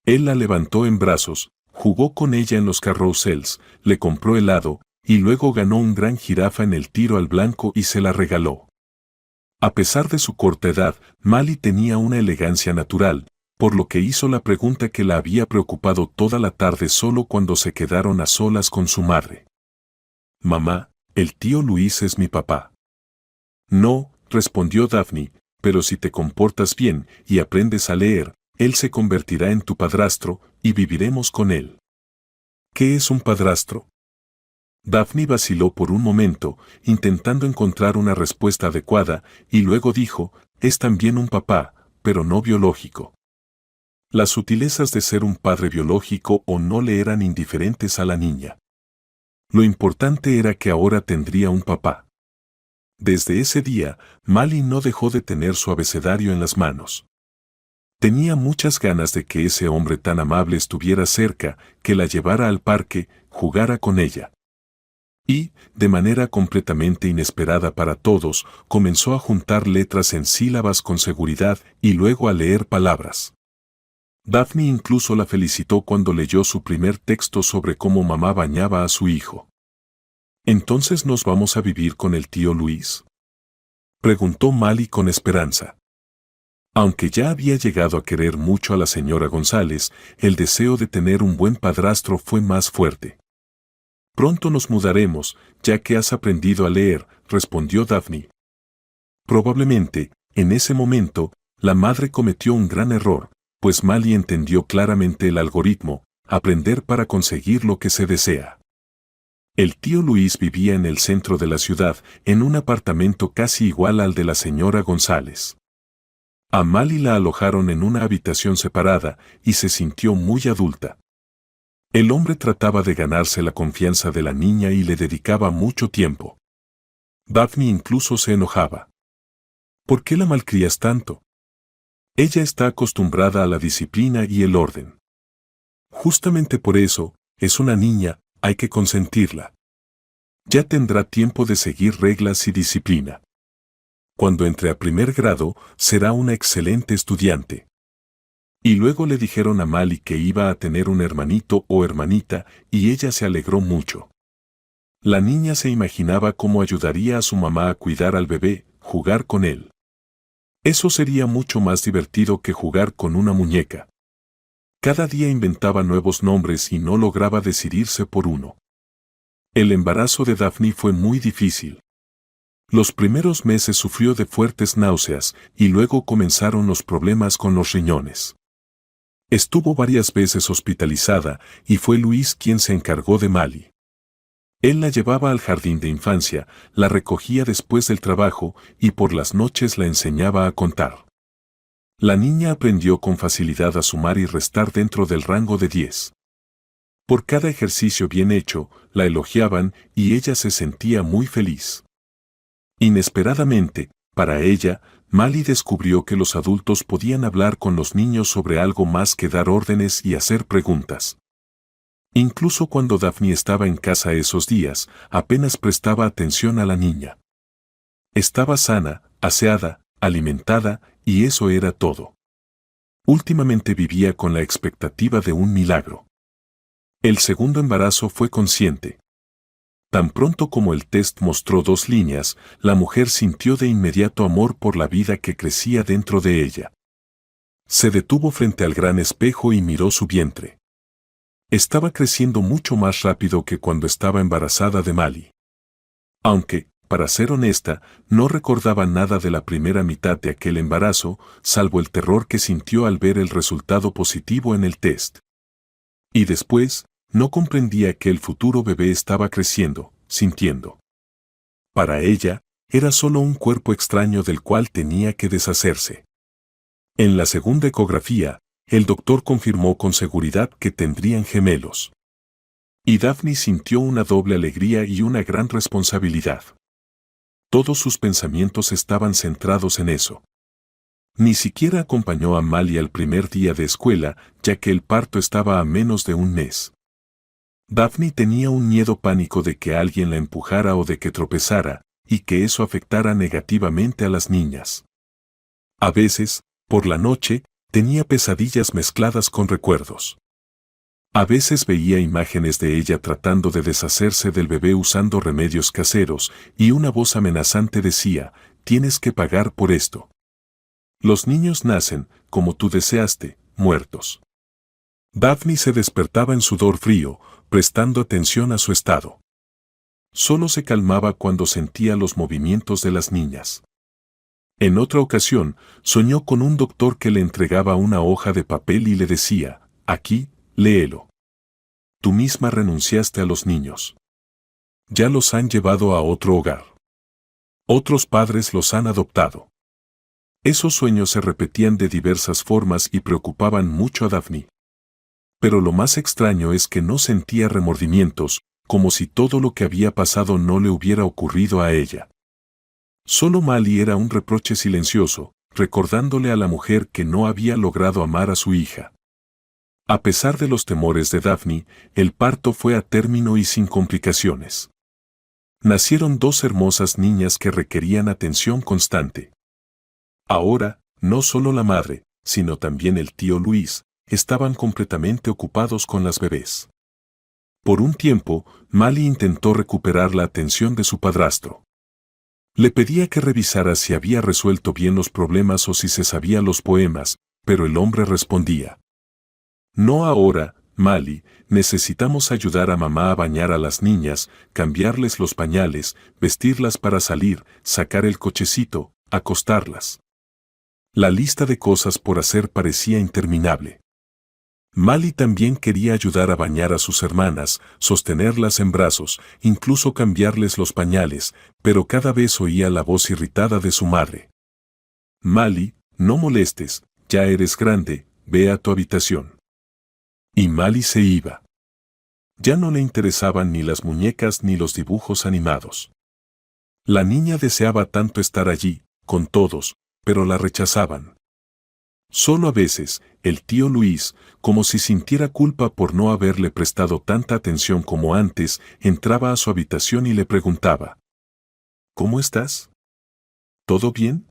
S1: Él la levantó en brazos, jugó con ella en los carrouseles, le compró helado, y luego ganó un gran jirafa en el tiro al blanco y se la regaló. A pesar de su corta edad, Mali tenía una elegancia natural, por lo que hizo la pregunta que la había preocupado toda la tarde solo cuando se quedaron a solas con su madre. Mamá, el tío Luis es mi papá. No, respondió Daphne, pero si te comportas bien y aprendes a leer, él se convertirá en tu padrastro y viviremos con él. ¿Qué es un padrastro? Daphne vaciló por un momento, intentando encontrar una respuesta adecuada, y luego dijo, es también un papá, pero no biológico. Las sutilezas de ser un padre biológico o no le eran indiferentes a la niña. Lo importante era que ahora tendría un papá. Desde ese día, Mali no dejó de tener su abecedario en las manos. Tenía muchas ganas de que ese hombre tan amable estuviera cerca, que la llevara al parque, jugara con ella. Y, de manera completamente inesperada para todos, comenzó a juntar letras en sílabas con seguridad y luego a leer palabras. Daphne incluso la felicitó cuando leyó su primer texto sobre cómo mamá bañaba a su hijo. ¿Entonces nos vamos a vivir con el tío Luis?, preguntó Mali con esperanza. Aunque ya había llegado a querer mucho a la señora González, el deseo de tener un buen padrastro fue más fuerte. Pronto nos mudaremos, ya que has aprendido a leer, respondió Daphne. Probablemente, en ese momento, la madre cometió un gran error, pues Mali entendió claramente el algoritmo, aprender para conseguir lo que se desea. El tío Luis vivía en el centro de la ciudad, en un apartamento casi igual al de la señora González. A Mali la alojaron en una habitación separada y se sintió muy adulta. El hombre trataba de ganarse la confianza de la niña y le dedicaba mucho tiempo. Daphne incluso se enojaba. ¿Por qué la malcrías tanto? Ella está acostumbrada a la disciplina y el orden. Justamente por eso, es una niña, hay que consentirla. Ya tendrá tiempo de seguir reglas y disciplina. Cuando entre a primer grado, será una excelente estudiante. Y luego le dijeron a Mali que iba a tener un hermanito o hermanita, y ella se alegró mucho. La niña se imaginaba cómo ayudaría a su mamá a cuidar al bebé, jugar con él. Eso sería mucho más divertido que jugar con una muñeca. Cada día inventaba nuevos nombres y no lograba decidirse por uno. El embarazo de Daphne fue muy difícil. Los primeros meses sufrió de fuertes náuseas y luego comenzaron los problemas con los riñones. Estuvo varias veces hospitalizada y fue Luis quien se encargó de Mali. Él la llevaba al jardín de infancia, la recogía después del trabajo y por las noches la enseñaba a contar. La niña aprendió con facilidad a sumar y restar dentro del rango de 10. Por cada ejercicio bien hecho, la elogiaban y ella se sentía muy feliz. Inesperadamente, para ella, Mali descubrió que los adultos podían hablar con los niños sobre algo más que dar órdenes y hacer preguntas. Incluso cuando Daphne estaba en casa esos días, apenas prestaba atención a la niña. Estaba sana, aseada, alimentada, y eso era todo. Últimamente vivía con la expectativa de un milagro. El segundo embarazo fue consciente. Tan pronto como el test mostró 2 líneas, la mujer sintió de inmediato amor por la vida que crecía dentro de ella. Se detuvo frente al gran espejo y miró su vientre. Estaba creciendo mucho más rápido que cuando estaba embarazada de Mali. Aunque, para ser honesta, no recordaba nada de la primera mitad de aquel embarazo, salvo el terror que sintió al ver el resultado positivo en el test. Y después, no comprendía que el futuro bebé estaba creciendo, sintiendo. Para ella, era solo un cuerpo extraño del cual tenía que deshacerse. En la segunda ecografía, el doctor confirmó con seguridad que tendrían gemelos. Y Daphne sintió una doble alegría y una gran responsabilidad. Todos sus pensamientos estaban centrados en eso. Ni siquiera acompañó a Mali al primer día de escuela, ya que el parto estaba a menos de un mes. Daphne tenía un miedo pánico de que alguien la empujara o de que tropezara, y que eso afectara negativamente a las niñas. A veces, por la noche, tenía pesadillas mezcladas con recuerdos. A veces veía imágenes de ella tratando de deshacerse del bebé usando remedios caseros, y una voz amenazante decía, «Tienes que pagar por esto. Los niños nacen, como tú deseaste, muertos». Daphne se despertaba en sudor frío, prestando atención a su estado. Solo se calmaba cuando sentía los movimientos de las niñas. En otra ocasión, soñó con un doctor que le entregaba una hoja de papel y le decía, «Aquí, léelo. Tú misma renunciaste a los niños. Ya los han llevado a otro hogar. Otros padres los han adoptado». Esos sueños se repetían de diversas formas y preocupaban mucho a Daphne. Pero lo más extraño es que no sentía remordimientos, como si todo lo que había pasado no le hubiera ocurrido a ella. Solo Mali era un reproche silencioso, recordándole a la mujer que no había logrado amar a su hija. A pesar de los temores de Daphne, el parto fue a término y sin complicaciones. Nacieron dos hermosas niñas que requerían atención constante. Ahora, no solo la madre, sino también el tío Luis, estaban completamente ocupados con las bebés. Por un tiempo, Mali intentó recuperar la atención de su padrastro. Le pedía que revisara si había resuelto bien los problemas o si se sabía los poemas, pero el hombre respondía: «No ahora, Mali, necesitamos ayudar a mamá a bañar a las niñas, cambiarles los pañales, vestirlas para salir, sacar el cochecito, acostarlas». La lista de cosas por hacer parecía interminable. Mali también quería ayudar a bañar a sus hermanas, sostenerlas en brazos, incluso cambiarles los pañales, pero cada vez oía la voz irritada de su madre: «Mali, no molestes, ya eres grande, ve a tu habitación». Y Mali se iba. Ya no le interesaban ni las muñecas ni los dibujos animados. La niña deseaba tanto estar allí, con todos, pero la rechazaban. Solo a veces, el tío Luis, como si sintiera culpa por no haberle prestado tanta atención como antes, entraba a su habitación y le preguntaba: «¿Cómo estás? ¿Todo bien?».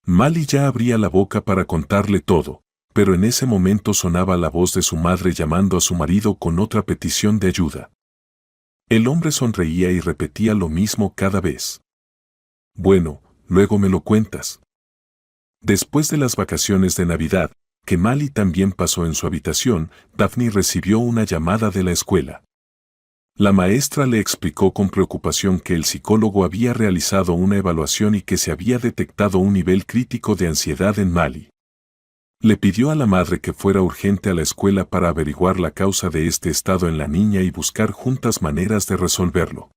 S1: Mali ya abría la boca para contarle todo, pero en ese momento sonaba la voz de su madre llamando a su marido con otra petición de ayuda. El hombre sonreía y repetía lo mismo cada vez: «Bueno, luego me lo cuentas». Después de las vacaciones de Navidad, que Mali también pasó en su habitación, Daphne recibió una llamada de la escuela. La maestra le explicó con preocupación que el psicólogo había realizado una evaluación y que se había detectado un nivel crítico de ansiedad en Mali. Le pidió a la madre que fuera urgente a la escuela para averiguar la causa de este estado en la niña y buscar juntas maneras de resolverlo.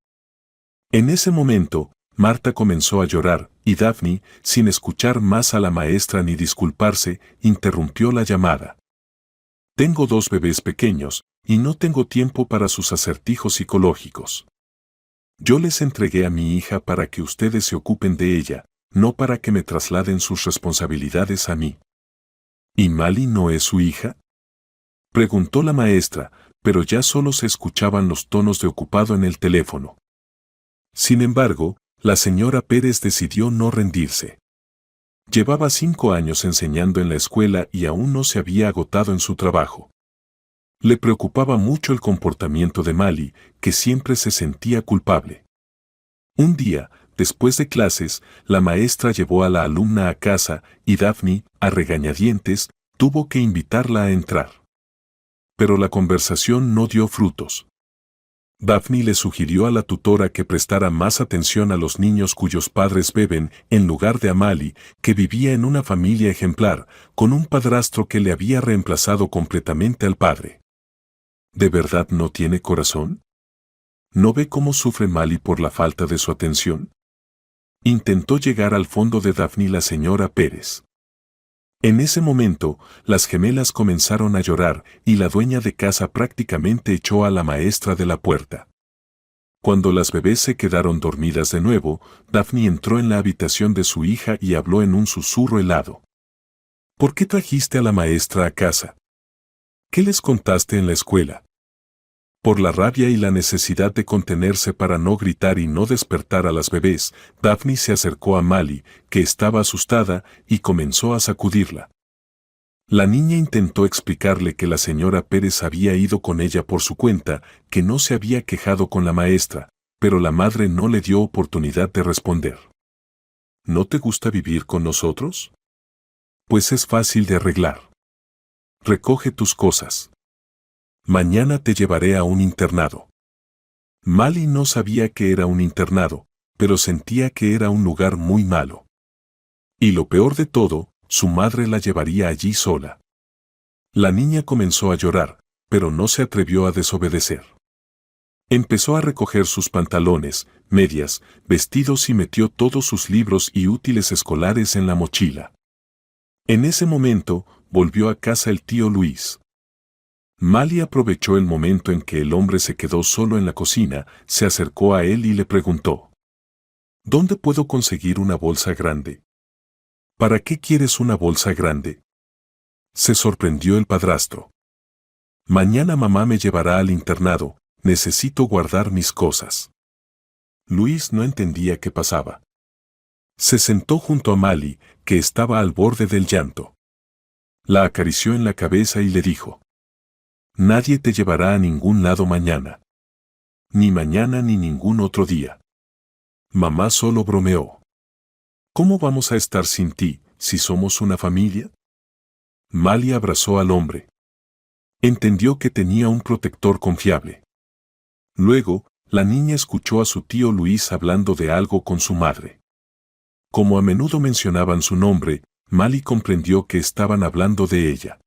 S1: En ese momento, Marta comenzó a llorar, y Daphne, sin escuchar más a la maestra ni disculparse, interrumpió la llamada. «Tengo dos bebés pequeños, y no tengo tiempo para sus acertijos psicológicos. Yo les entregué a mi hija para que ustedes se ocupen de ella, no para que me trasladen sus responsabilidades a mí». «¿Y Mali no es su hija?», preguntó la maestra, pero ya solo se escuchaban los tonos de ocupado en el teléfono. Sin embargo, la señora Pérez decidió no rendirse. Llevaba 5 años enseñando en la escuela y aún no se había agotado en su trabajo. Le preocupaba mucho el comportamiento de Mali, que siempre se sentía culpable. Un día, después de clases, la maestra llevó a la alumna a casa y Daphne, a regañadientes, tuvo que invitarla a entrar. Pero la conversación no dio frutos. Daphne le sugirió a la tutora que prestara más atención a los niños cuyos padres beben, en lugar de a Mali, que vivía en una familia ejemplar, con un padrastro que le había reemplazado completamente al padre. ¿De verdad no tiene corazón? ¿No ve cómo sufre Mali por la falta de su atención? Intentó llegar al fondo de Daphne la señora Pérez. En ese momento, las gemelas comenzaron a llorar y la dueña de casa prácticamente echó a la maestra de la puerta. Cuando las bebés se quedaron dormidas de nuevo, Daphne entró en la habitación de su hija y habló en un susurro helado. ¿Por qué trajiste a la maestra a casa? ¿Qué les contaste en la escuela? Por la rabia y la necesidad de contenerse para no gritar y no despertar a las bebés, Daphne se acercó a Mali, que estaba asustada, y comenzó a sacudirla. La niña intentó explicarle que la señora Pérez había ido con ella por su cuenta, que no se había quejado con la maestra, pero la madre no le dio oportunidad de responder. ¿No te gusta vivir con nosotros? Pues es fácil de arreglar. Recoge tus cosas. Mañana te llevaré a un internado. Mali no sabía que era un internado, pero sentía que era un lugar muy malo. Y lo peor de todo, su madre la llevaría allí sola. La niña comenzó a llorar, pero no se atrevió a desobedecer. Empezó a recoger sus pantalones, medias, vestidos y metió todos sus libros y útiles escolares en la mochila. En ese momento, volvió a casa el tío Luis. Mali aprovechó el momento en que el hombre se quedó solo en la cocina, se acercó a él y le preguntó: ¿Dónde puedo conseguir una bolsa grande? ¿Para qué quieres una bolsa grande? Se sorprendió el padrastro. Mañana mamá me llevará al internado, necesito guardar mis cosas. Luis no entendía qué pasaba. Se sentó junto a Mali, que estaba al borde del llanto. La acarició en la cabeza y le dijo: «Nadie te llevará a ningún lado mañana. Ni mañana ni ningún otro día». Mamá solo bromeó. «¿Cómo vamos a estar sin ti, si somos una familia?» Mali abrazó al hombre. Entendió que tenía un protector confiable. Luego, la niña escuchó a su tío Luis hablando de algo con su madre. Como a menudo mencionaban su nombre, Mali comprendió que estaban hablando de ella.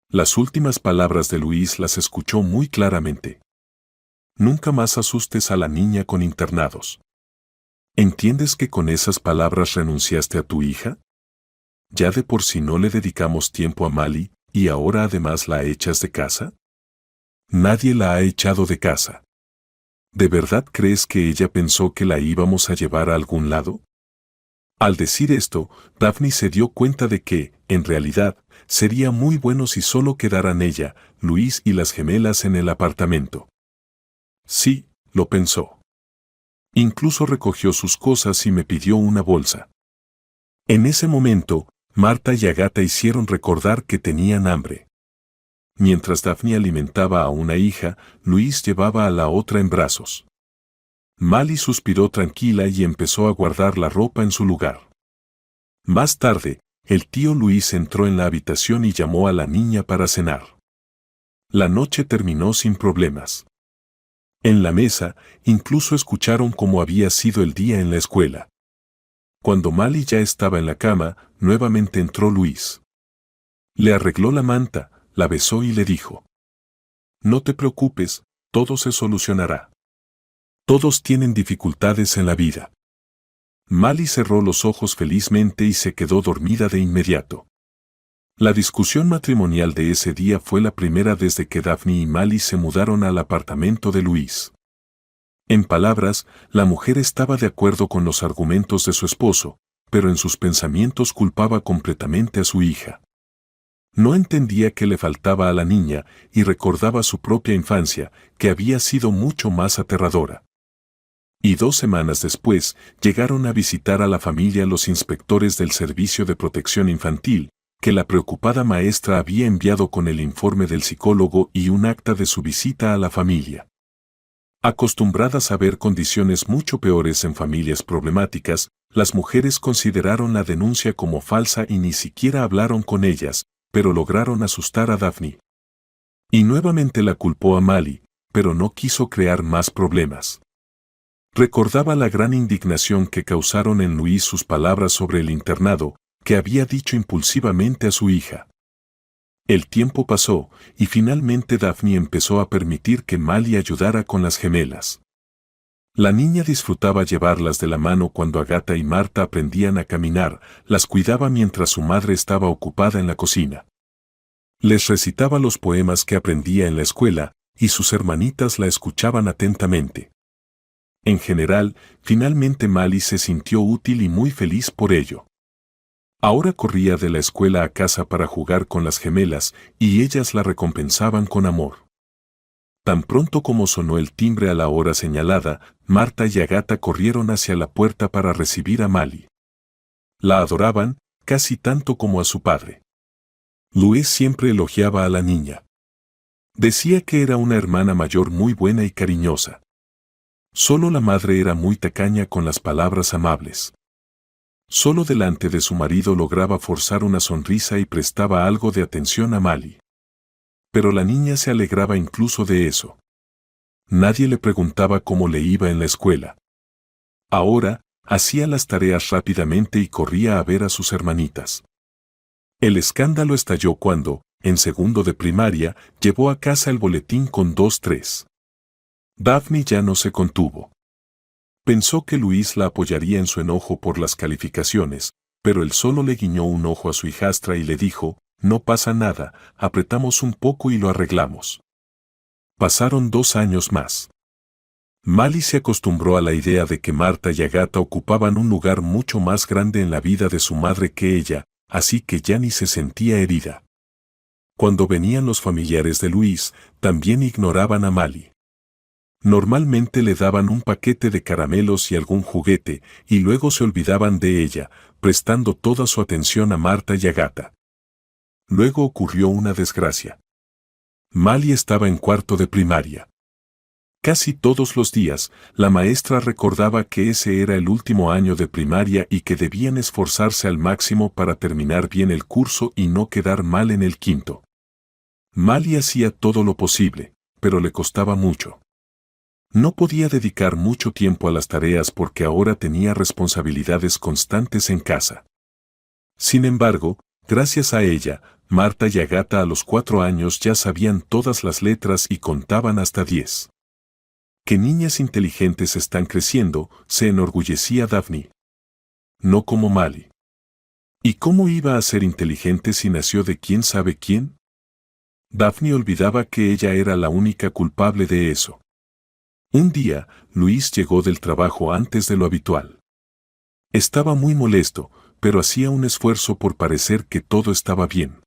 S1: Las últimas palabras de Luis las escuchó muy claramente. «Nunca más asustes a la niña con internados». ¿Entiendes que con esas palabras renunciaste a tu hija? Ya de por sí no le dedicamos tiempo a Mali, y ahora además la echas de casa. Nadie la ha echado de casa. ¿De verdad crees que ella pensó que la íbamos a llevar a algún lado? Al decir esto, Daphne se dio cuenta de que, en realidad, sería muy bueno si solo quedaran ella, Luis y las gemelas en el apartamento. Sí, lo pensó. Incluso recogió sus cosas y me pidió una bolsa. En ese momento, Marta y Agatha hicieron recordar que tenían hambre. Mientras Daphne alimentaba a una hija, Luis llevaba a la otra en brazos. Mali suspiró tranquila y empezó a guardar la ropa en su lugar. Más tarde, el tío Luis entró en la habitación y llamó a la niña para cenar. La noche terminó sin problemas. En la mesa, incluso escucharon cómo había sido el día en la escuela. Cuando Mali ya estaba en la cama, nuevamente entró Luis. Le arregló la manta, la besó y le dijo: «No te preocupes, todo se solucionará. Todos tienen dificultades en la vida». Mali cerró los ojos felizmente y se quedó dormida de inmediato. La discusión matrimonial de ese día fue la primera desde que Daphne y Mali se mudaron al apartamento de Luis. En palabras, la mujer estaba de acuerdo con los argumentos de su esposo, pero en sus pensamientos culpaba completamente a su hija. No entendía qué le faltaba a la niña y recordaba su propia infancia, que había sido mucho más aterradora. Y 2 semanas después, llegaron a visitar a la familia los inspectores del Servicio de Protección Infantil, que la preocupada maestra había enviado con el informe del psicólogo y un acta de su visita a la familia. Acostumbradas a ver condiciones mucho peores en familias problemáticas, las mujeres consideraron la denuncia como falsa y ni siquiera hablaron con ellas, pero lograron asustar a Daphne. Y nuevamente la culpó a Mali, pero no quiso crear más problemas. Recordaba la gran indignación que causaron en Luis sus palabras sobre el internado, que había dicho impulsivamente a su hija. El tiempo pasó, y finalmente Daphne empezó a permitir que Mali ayudara con las gemelas. La niña disfrutaba llevarlas de la mano cuando Agatha y Marta aprendían a caminar, las cuidaba mientras su madre estaba ocupada en la cocina. Les recitaba los poemas que aprendía en la escuela, y sus hermanitas la escuchaban atentamente. En general, finalmente Mali se sintió útil y muy feliz por ello. Ahora corría de la escuela a casa para jugar con las gemelas, y ellas la recompensaban con amor. Tan pronto como sonó el timbre a la hora señalada, Marta y Agatha corrieron hacia la puerta para recibir a Mali. La adoraban, casi tanto como a su padre. Luis siempre elogiaba a la niña. Decía que era una hermana mayor muy buena y cariñosa. Solo la madre era muy tacaña con las palabras amables. Solo delante de su marido lograba forzar una sonrisa y prestaba algo de atención a Mali. Pero la niña se alegraba incluso de eso. Nadie le preguntaba cómo le iba en la escuela. Ahora, hacía las tareas rápidamente y corría a ver a sus hermanitas. El escándalo estalló cuando, en segundo de primaria, llevó a casa el boletín con 2-3. Daphne ya no se contuvo. Pensó que Luis la apoyaría en su enojo por las calificaciones, pero él solo le guiñó un ojo a su hijastra y le dijo: «No pasa nada, apretamos un poco y lo arreglamos». Pasaron 2 años más. Mali se acostumbró a la idea de que Marta y Agatha ocupaban un lugar mucho más grande en la vida de su madre que ella, así que ya ni se sentía herida. Cuando venían los familiares de Luis, también ignoraban a Mali. Normalmente le daban un paquete de caramelos y algún juguete, y luego se olvidaban de ella, prestando toda su atención a Marta y Agatha. Luego ocurrió una desgracia. Mali estaba en cuarto de primaria. Casi todos los días, la maestra recordaba que ese era el último año de primaria y que debían esforzarse al máximo para terminar bien el curso y no quedar mal en el quinto. Mali hacía todo lo posible, pero le costaba mucho. No podía dedicar mucho tiempo a las tareas porque ahora tenía responsabilidades constantes en casa. Sin embargo, gracias a ella, Marta y Agatha a los 4 años ya sabían todas las letras y contaban hasta 10. «Qué niñas inteligentes están creciendo», se enorgullecía Daphne. No como Mali. ¿Y cómo iba a ser inteligente si nació de quién sabe quién? Daphne olvidaba que ella era la única culpable de eso. Un día, Luis llegó del trabajo antes de lo habitual. Estaba muy molesto, pero hacía un esfuerzo por parecer que todo estaba bien.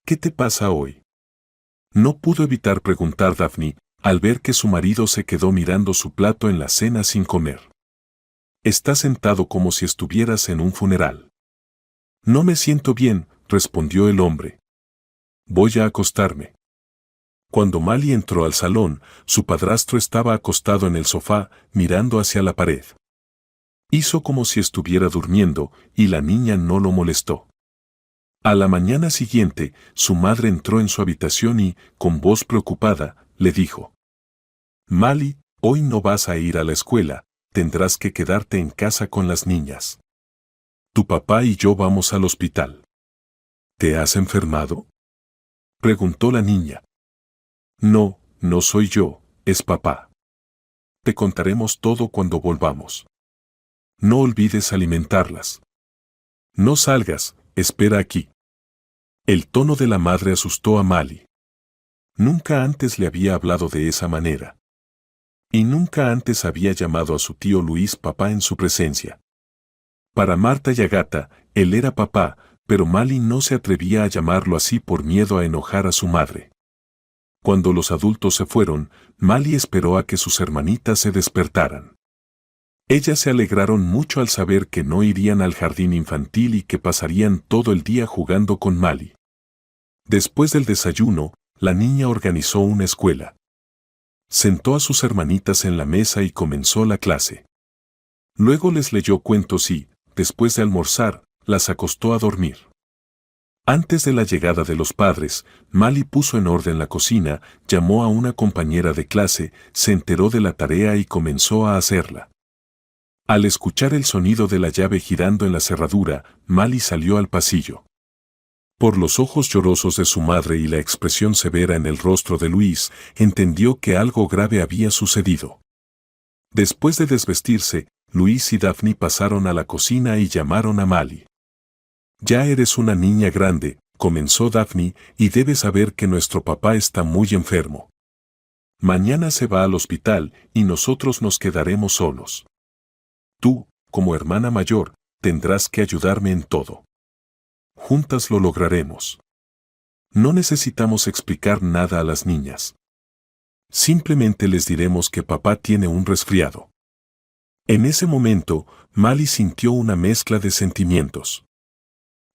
S1: «¿Qué te pasa hoy?», no pudo evitar preguntar Daphne, al ver que su marido se quedó mirando su plato en la cena sin comer. «Está sentado como si estuvieras en un funeral». «No me siento bien», respondió el hombre. «Voy a acostarme». Cuando Mali entró al salón, su padrastro estaba acostado en el sofá, mirando hacia la pared. Hizo como si estuviera durmiendo, y la niña no lo molestó. A la mañana siguiente, su madre entró en su habitación y, con voz preocupada, le dijo: «Mali, hoy no vas a ir a la escuela, tendrás que quedarte en casa con las niñas. Tu papá y yo vamos al hospital». «¿Te has enfermado?», preguntó la niña. «No, no soy yo, es papá. Te contaremos todo cuando volvamos. No olvides alimentarlas. No salgas, espera aquí». El tono de la madre asustó a Mali. Nunca antes le había hablado de esa manera. Y nunca antes había llamado a su tío Luis papá en su presencia. Para Marta y Agatha, él era papá, pero Mali no se atrevía a llamarlo así por miedo a enojar a su madre. Cuando los adultos se fueron, Mali esperó a que sus hermanitas se despertaran. Ellas se alegraron mucho al saber que no irían al jardín infantil y que pasarían todo el día jugando con Mali. Después del desayuno, la niña organizó una escuela. Sentó a sus hermanitas en la mesa y comenzó la clase. Luego les leyó cuentos y, después de almorzar, las acostó a dormir. Antes de la llegada de los padres, Mali puso en orden la cocina, llamó a una compañera de clase, se enteró de la tarea y comenzó a hacerla. Al escuchar el sonido de la llave girando en la cerradura, Mali salió al pasillo. Por los ojos llorosos de su madre y la expresión severa en el rostro de Luis, entendió que algo grave había sucedido. Después de desvestirse, Luis y Daphne pasaron a la cocina y llamaron a Mali. «Ya eres una niña grande», comenzó Daphne, «y debes saber que nuestro papá está muy enfermo. Mañana se va al hospital y nosotros nos quedaremos solos. Tú, como hermana mayor, tendrás que ayudarme en todo. Juntas lo lograremos. No necesitamos explicar nada a las niñas. Simplemente les diremos que papá tiene un resfriado». En ese momento, Mali sintió una mezcla de sentimientos.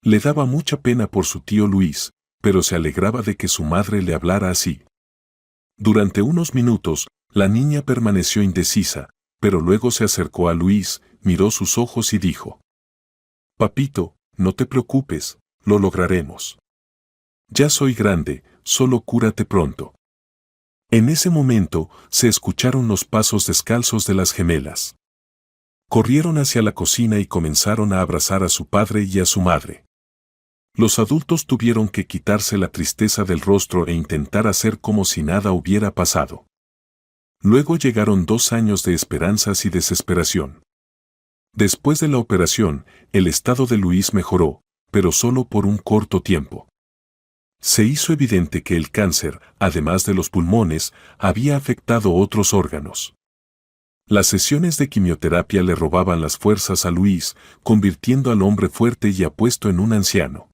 S1: Le daba mucha pena por su tío Luis, pero se alegraba de que su madre le hablara así. Durante unos minutos, la niña permaneció indecisa, pero luego se acercó a Luis, miró sus ojos y dijo: «Papito, no te preocupes, lo lograremos. Ya soy grande, solo cúrate pronto». En ese momento, se escucharon los pasos descalzos de las gemelas. Corrieron hacia la cocina y comenzaron a abrazar a su padre y a su madre. Los adultos tuvieron que quitarse la tristeza del rostro e intentar hacer como si nada hubiera pasado. Luego llegaron 2 años de esperanzas y desesperación. Después de la operación, el estado de Luis mejoró, pero solo por un corto tiempo. Se hizo evidente que el cáncer, además de los pulmones, había afectado otros órganos. Las sesiones de quimioterapia le robaban las fuerzas a Luis, convirtiendo al hombre fuerte y apuesto en un anciano.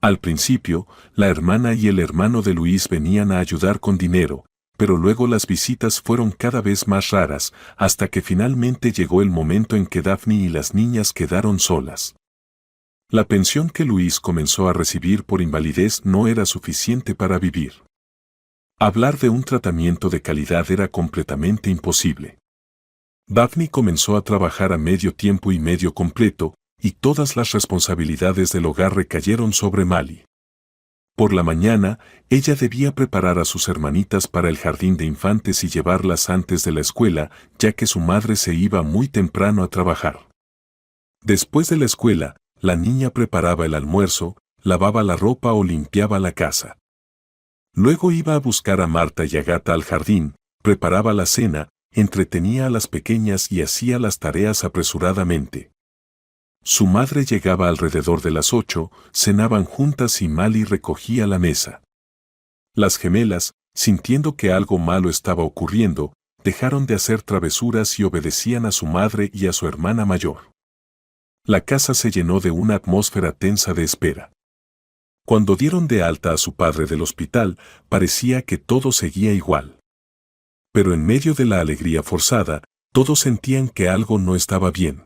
S1: Al principio, la hermana y el hermano de Luis venían a ayudar con dinero, pero luego las visitas fueron cada vez más raras, hasta que finalmente llegó el momento en que Daphne y las niñas quedaron solas. La pensión que Luis comenzó a recibir por invalidez no era suficiente para vivir. Hablar de un tratamiento de calidad era completamente imposible. Daphne comenzó a trabajar a medio tiempo y medio completo, y todas las responsabilidades del hogar recayeron sobre Mali. Por la mañana, ella debía preparar a sus hermanitas para el jardín de infantes y llevarlas antes de la escuela, ya que su madre se iba muy temprano a trabajar. Después de la escuela, la niña preparaba el almuerzo, lavaba la ropa o limpiaba la casa. Luego iba a buscar a Marta y a Gata al jardín, preparaba la cena, entretenía a las pequeñas y hacía las tareas apresuradamente. Su madre llegaba alrededor de las 8, cenaban juntas y Mali recogía la mesa. Las gemelas, sintiendo que algo malo estaba ocurriendo, dejaron de hacer travesuras y obedecían a su madre y a su hermana mayor. La casa se llenó de una atmósfera tensa de espera. Cuando dieron de alta a su padre del hospital, parecía que todo seguía igual. Pero en medio de la alegría forzada, todos sentían que algo no estaba bien.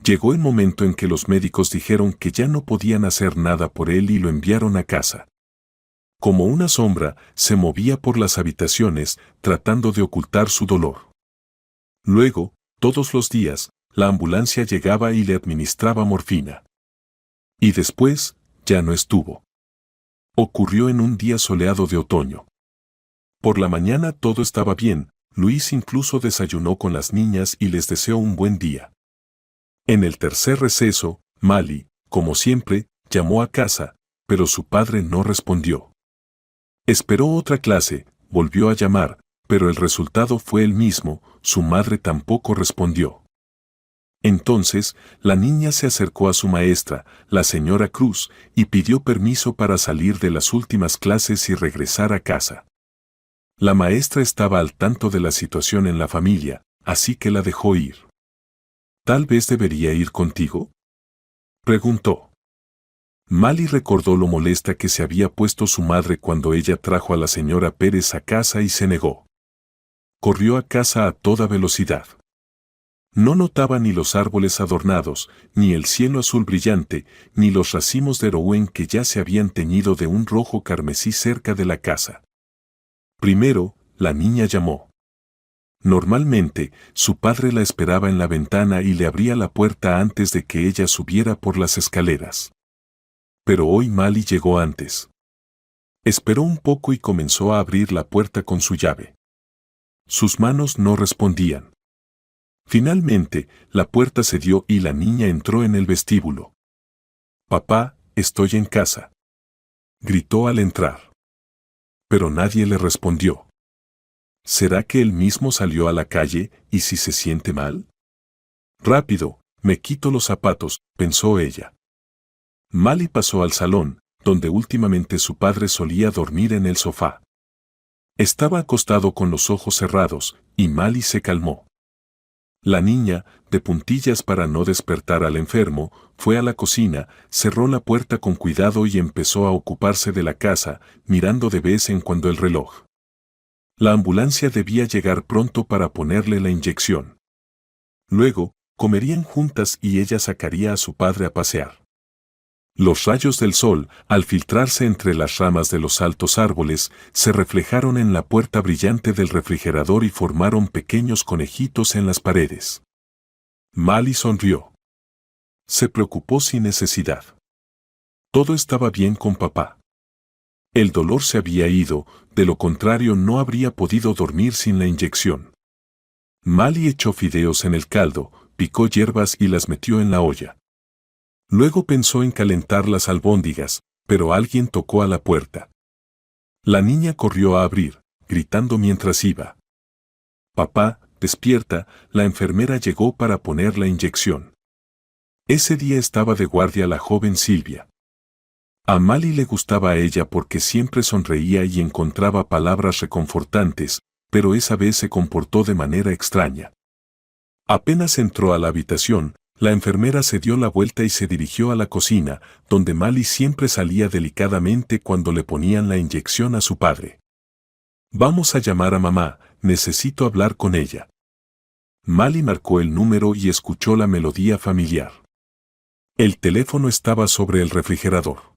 S1: Llegó el momento en que los médicos dijeron que ya no podían hacer nada por él y lo enviaron a casa. Como una sombra, se movía por las habitaciones, tratando de ocultar su dolor. Luego, todos los días, la ambulancia llegaba y le administraba morfina. Y después, ya no estuvo. Ocurrió en un día soleado de otoño. Por la mañana todo estaba bien, Luis incluso desayunó con las niñas y les deseó un buen día. En el tercer receso, Mali, como siempre, llamó a casa, pero su padre no respondió. Esperó otra clase, volvió a llamar, pero el resultado fue el mismo, su madre tampoco respondió. Entonces, la niña se acercó a su maestra, la señora Cruz, y pidió permiso para salir de las últimas clases y regresar a casa. La maestra estaba al tanto de la situación en la familia, así que la dejó ir. ¿Tal vez debería ir contigo?, preguntó. Mali recordó lo molesta que se había puesto su madre cuando ella trajo a la señora Pérez a casa y se negó. Corrió a casa a toda velocidad. No notaba ni los árboles adornados, ni el cielo azul brillante, ni los racimos de rouen que ya se habían teñido de un rojo carmesí cerca de la casa. Primero, la niña llamó. Normalmente, su padre la esperaba en la ventana y le abría la puerta antes de que ella subiera por las escaleras. Pero hoy Mali llegó antes. Esperó un poco y comenzó a abrir la puerta con su llave. Sus manos no respondían. Finalmente, la puerta cedió y la niña entró en el vestíbulo. «Papá, estoy en casa», gritó al entrar. Pero nadie le respondió. ¿Será que él mismo salió a la calle y si se siente mal? Rápido, me quito los zapatos, pensó ella. Mali pasó al salón, donde últimamente su padre solía dormir en el sofá. Estaba acostado con los ojos cerrados, y Mali se calmó. La niña, de puntillas para no despertar al enfermo, fue a la cocina, cerró la puerta con cuidado y empezó a ocuparse de la casa, mirando de vez en cuando el reloj. La ambulancia debía llegar pronto para ponerle la inyección. Luego, comerían juntas y ella sacaría a su padre a pasear. Los rayos del sol, al filtrarse entre las ramas de los altos árboles, se reflejaron en la puerta brillante del refrigerador y formaron pequeños conejitos en las paredes. Mali sonrió. Se preocupó sin necesidad. Todo estaba bien con papá. El dolor se había ido, de lo contrario no habría podido dormir sin la inyección. Mali echó fideos en el caldo, picó hierbas y las metió en la olla. Luego pensó en calentar las albóndigas, pero alguien tocó a la puerta. La niña corrió a abrir, gritando mientras iba. «Papá, despierta», la enfermera llegó para poner la inyección. Ese día estaba de guardia la joven Silvia. A Mali le gustaba a ella porque siempre sonreía y encontraba palabras reconfortantes, pero esa vez se comportó de manera extraña. Apenas entró a la habitación, la enfermera se dio la vuelta y se dirigió a la cocina, donde Mali siempre salía delicadamente cuando le ponían la inyección a su padre. Vamos a llamar a mamá, necesito hablar con ella. Mali marcó el número y escuchó la melodía familiar. El teléfono estaba sobre el refrigerador.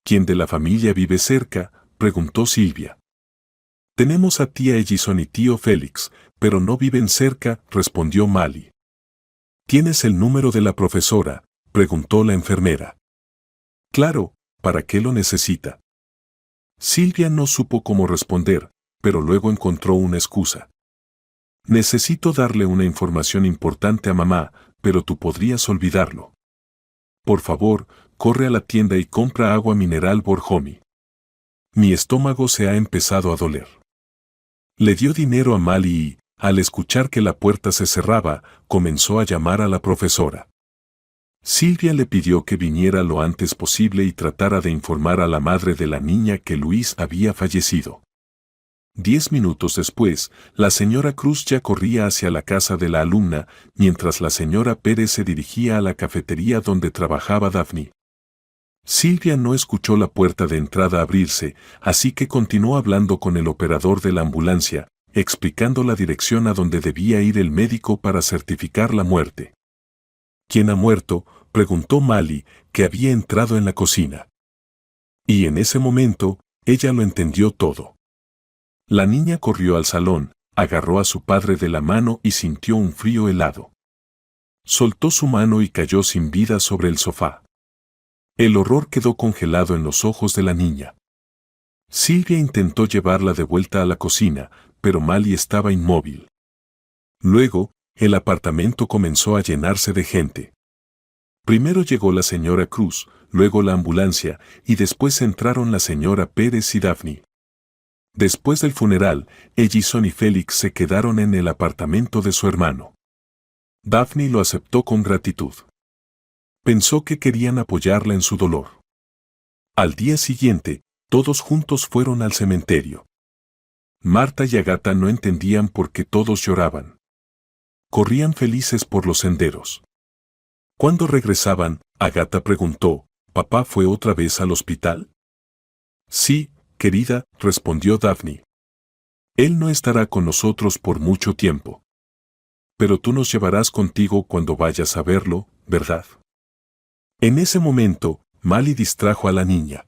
S1: ¿Quién de la familia vive cerca?, preguntó Silvia. Tenemos a tía Ellison y tío Félix, pero no viven cerca, respondió Mali. ¿Tienes el número de la profesora?, preguntó la enfermera. Claro, ¿para qué lo necesita? Silvia no supo cómo responder, pero luego encontró una excusa. Necesito darle una información importante a mamá, pero tú podrías olvidarlo. Por favor, corre a la tienda y compra agua mineral Borjomi. Mi estómago se ha empezado a doler. Le dio dinero a Mali y, al escuchar que la puerta se cerraba, comenzó a llamar a la profesora. Silvia le pidió que viniera lo antes posible y tratara de informar a la madre de la niña que Luis había fallecido. 10 minutos después, la señora Cruz ya corría hacia la casa de la alumna, mientras la señora Pérez se dirigía a la cafetería donde trabajaba Daphne. Silvia no escuchó la puerta de entrada abrirse, así que continuó hablando con el operador de la ambulancia, explicando la dirección a donde debía ir el médico para certificar la muerte. ¿Quién ha muerto?, preguntó Mali, que había entrado en la cocina. Y en ese momento, ella lo entendió todo. La niña corrió al salón, agarró a su padre de la mano y sintió un frío helado. Soltó su mano y cayó sin vida sobre el sofá. El horror quedó congelado en los ojos de la niña. Silvia intentó llevarla de vuelta a la cocina, pero Mali estaba inmóvil. Luego, el apartamento comenzó a llenarse de gente. Primero llegó la señora Cruz, luego la ambulancia, y después entraron la señora Pérez y Daphne. Después del funeral, Ellison y Félix se quedaron en el apartamento de su hermano. Daphne lo aceptó con gratitud. Pensó que querían apoyarla en su dolor. Al día siguiente, todos juntos fueron al cementerio. Marta y Agata no entendían por qué todos lloraban. Corrían felices por los senderos. Cuando regresaban, Agata preguntó, ¿Papá fue otra vez al hospital? Sí, querida, respondió Daphne. Él no estará con nosotros por mucho tiempo. Pero tú nos llevarás contigo cuando vayas a verlo, ¿verdad? En ese momento, Mali distrajo a la niña.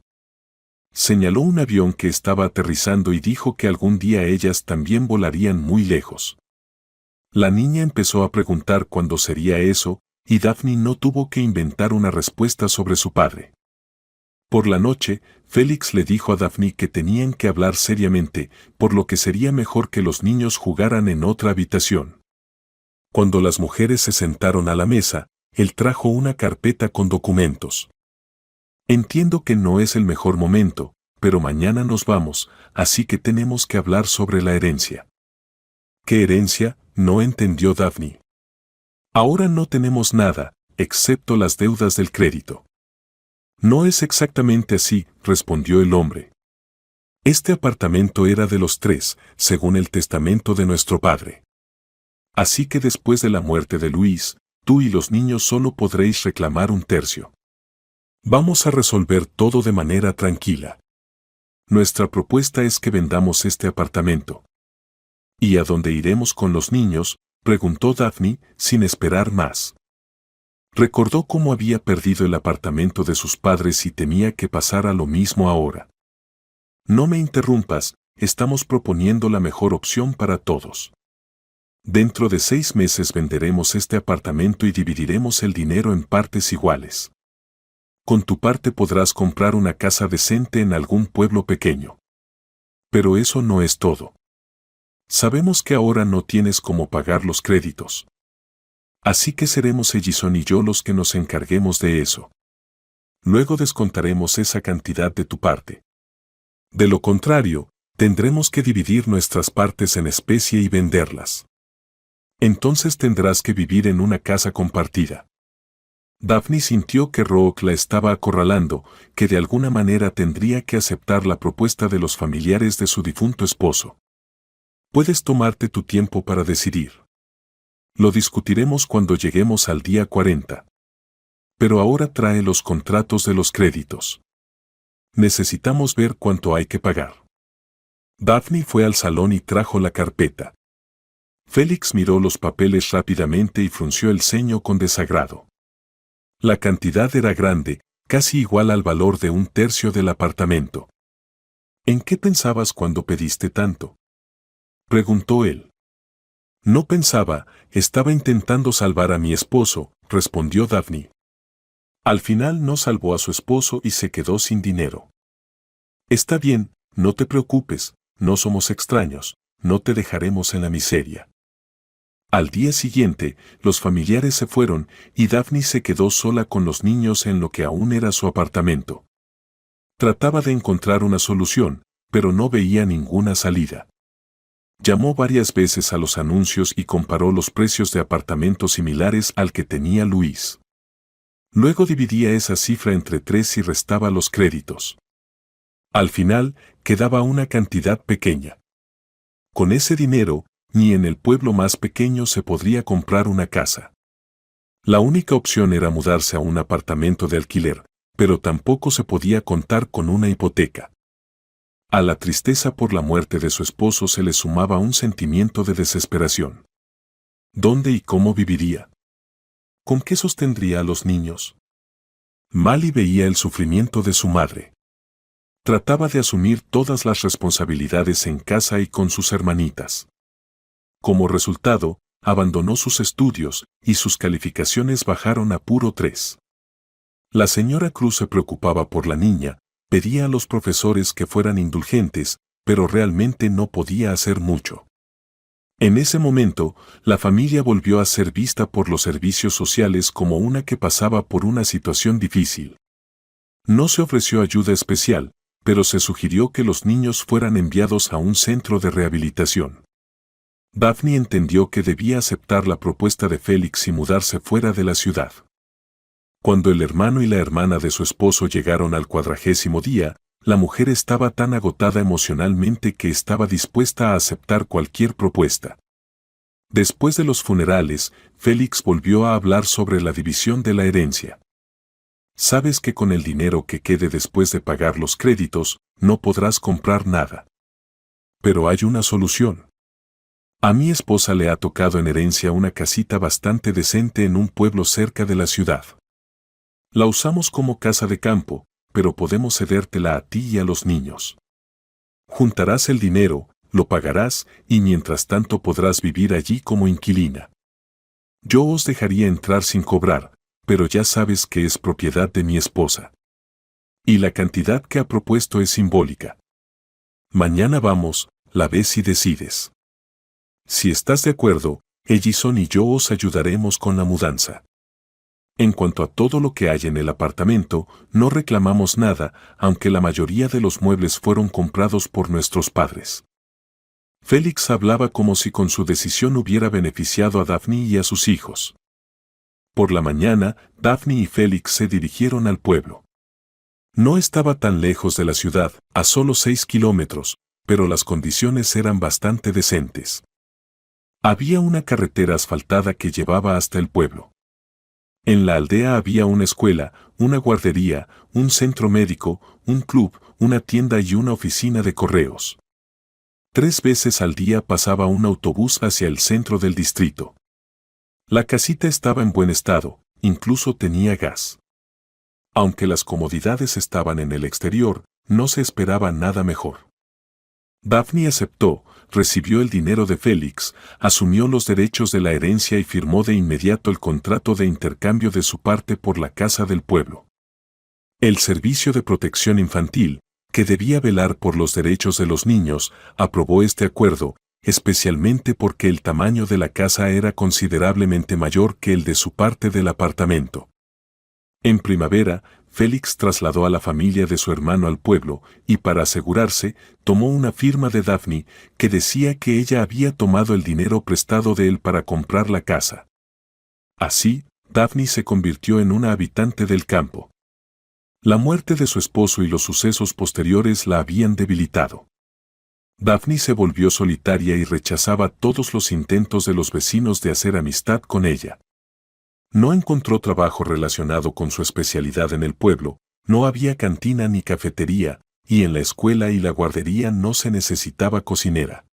S1: Señaló un avión que estaba aterrizando y dijo que algún día ellas también volarían muy lejos. La niña empezó a preguntar cuándo sería eso, y Daphne no tuvo que inventar una respuesta sobre su padre. Por la noche, Félix le dijo a Daphne que tenían que hablar seriamente, por lo que sería mejor que los niños jugaran en otra habitación. Cuando las mujeres se sentaron a la mesa, él trajo una carpeta con documentos. Entiendo que no es el mejor momento, pero mañana nos vamos, así que tenemos que hablar sobre la herencia. ¿Qué herencia?, no entendió Daphne. Ahora no tenemos nada, excepto las deudas del crédito. No es exactamente así, respondió el hombre. Este apartamento era de los tres, según el testamento de nuestro padre. Así que después de la muerte de Luis, tú y los niños solo podréis reclamar un tercio. Vamos a resolver todo de manera tranquila. Nuestra propuesta es que vendamos este apartamento. ¿Y a dónde iremos con los niños?, preguntó Daphne, sin esperar más. Recordó cómo había perdido el apartamento de sus padres y temía que pasara lo mismo ahora. No me interrumpas, estamos proponiendo la mejor opción para todos. Dentro de 6 meses venderemos este apartamento y dividiremos el dinero en partes iguales. Con tu parte podrás comprar una casa decente en algún pueblo pequeño. Pero eso no es todo. Sabemos que ahora no tienes cómo pagar los créditos. Así que seremos Ellison y yo los que nos encarguemos de eso. Luego descontaremos esa cantidad de tu parte. De lo contrario, tendremos que dividir nuestras partes en especie y venderlas. Entonces tendrás que vivir en una casa compartida. Daphne sintió que Rook la estaba acorralando, que de alguna manera tendría que aceptar la propuesta de los familiares de su difunto esposo. Puedes tomarte tu tiempo para decidir. Lo discutiremos cuando lleguemos al día 40. Pero ahora trae los contratos de los créditos. Necesitamos ver cuánto hay que pagar. Daphne fue al salón y trajo la carpeta. Félix miró los papeles rápidamente y frunció el ceño con desagrado. La cantidad era grande, casi igual al valor de un tercio del apartamento. ¿En qué pensabas cuando pediste tanto?, preguntó él. No pensaba, estaba intentando salvar a mi esposo, respondió Daphne. Al final no salvó a su esposo y se quedó sin dinero. Está bien, no te preocupes, no somos extraños, no te dejaremos en la miseria. Al día siguiente, los familiares se fueron y Daphne se quedó sola con los niños en lo que aún era su apartamento. Trataba de encontrar una solución, pero no veía ninguna salida. Llamó varias veces a los anuncios y comparó los precios de apartamentos similares al que tenía Luis. Luego dividía esa cifra entre 3 y restaba los créditos. Al final, quedaba una cantidad pequeña. Con ese dinero, ni en el pueblo más pequeño se podría comprar una casa. La única opción era mudarse a un apartamento de alquiler, pero tampoco se podía contar con una hipoteca. A la tristeza por la muerte de su esposo se le sumaba un sentimiento de desesperación. ¿Dónde y cómo viviría? ¿Con qué sostendría a los niños? Mali veía el sufrimiento de su madre. Trataba de asumir todas las responsabilidades en casa y con sus hermanitas. Como resultado, abandonó sus estudios y sus calificaciones bajaron a puro 3. La señora Cruz se preocupaba por la niña, pedía a los profesores que fueran indulgentes, pero realmente no podía hacer mucho. En ese momento, la familia volvió a ser vista por los servicios sociales como una que pasaba por una situación difícil. No se ofreció ayuda especial, pero se sugirió que los niños fueran enviados a un centro de rehabilitación. Daphne entendió que debía aceptar la propuesta de Félix y mudarse fuera de la ciudad. Cuando el hermano y la hermana de su esposo llegaron al 40º día, la mujer estaba tan agotada emocionalmente que estaba dispuesta a aceptar cualquier propuesta. Después de los funerales, Félix volvió a hablar sobre la división de la herencia. Sabes que con el dinero que quede después de pagar los créditos, no podrás comprar nada. Pero hay una solución. A mi esposa le ha tocado en herencia una casita bastante decente en un pueblo cerca de la ciudad. La usamos como casa de campo, pero podemos cedértela a ti y a los niños. Juntarás el dinero, lo pagarás, y mientras tanto podrás vivir allí como inquilina. Yo os dejaría entrar sin cobrar, pero ya sabes que es propiedad de mi esposa. Y la cantidad que ha propuesto es simbólica. Mañana vamos, la ves y decides. Si estás de acuerdo, Ellison y yo os ayudaremos con la mudanza. En cuanto a todo lo que hay en el apartamento, no reclamamos nada, aunque la mayoría de los muebles fueron comprados por nuestros padres. Félix hablaba como si con su decisión hubiera beneficiado a Daphne y a sus hijos. Por la mañana, Daphne y Félix se dirigieron al pueblo. No estaba tan lejos de la ciudad, a solo 6 kilómetros, pero las condiciones eran bastante decentes. Había una carretera asfaltada que llevaba hasta el pueblo. En la aldea había una escuela, una guardería, un centro médico, un club, una tienda y una oficina de correos. 3 veces al día pasaba un autobús hacia el centro del distrito. La casita estaba en buen estado, incluso tenía gas. Aunque las comodidades estaban en el exterior, no se esperaba nada mejor. Daphne aceptó, recibió el dinero de Félix, asumió los derechos de la herencia y firmó de inmediato el contrato de intercambio de su parte por la casa del pueblo. El Servicio de Protección Infantil, que debía velar por los derechos de los niños, aprobó este acuerdo, especialmente porque el tamaño de la casa era considerablemente mayor que el de su parte del apartamento. En primavera, Félix trasladó a la familia de su hermano al pueblo y para asegurarse, tomó una firma de Daphne que decía que ella había tomado el dinero prestado de él para comprar la casa. Así, Daphne se convirtió en una habitante del campo. La muerte de su esposo y los sucesos posteriores la habían debilitado. Daphne se volvió solitaria y rechazaba todos los intentos de los vecinos de hacer amistad con ella. No encontró trabajo relacionado con su especialidad en el pueblo, no había cantina ni cafetería, y en la escuela y la guardería no se necesitaba cocinera.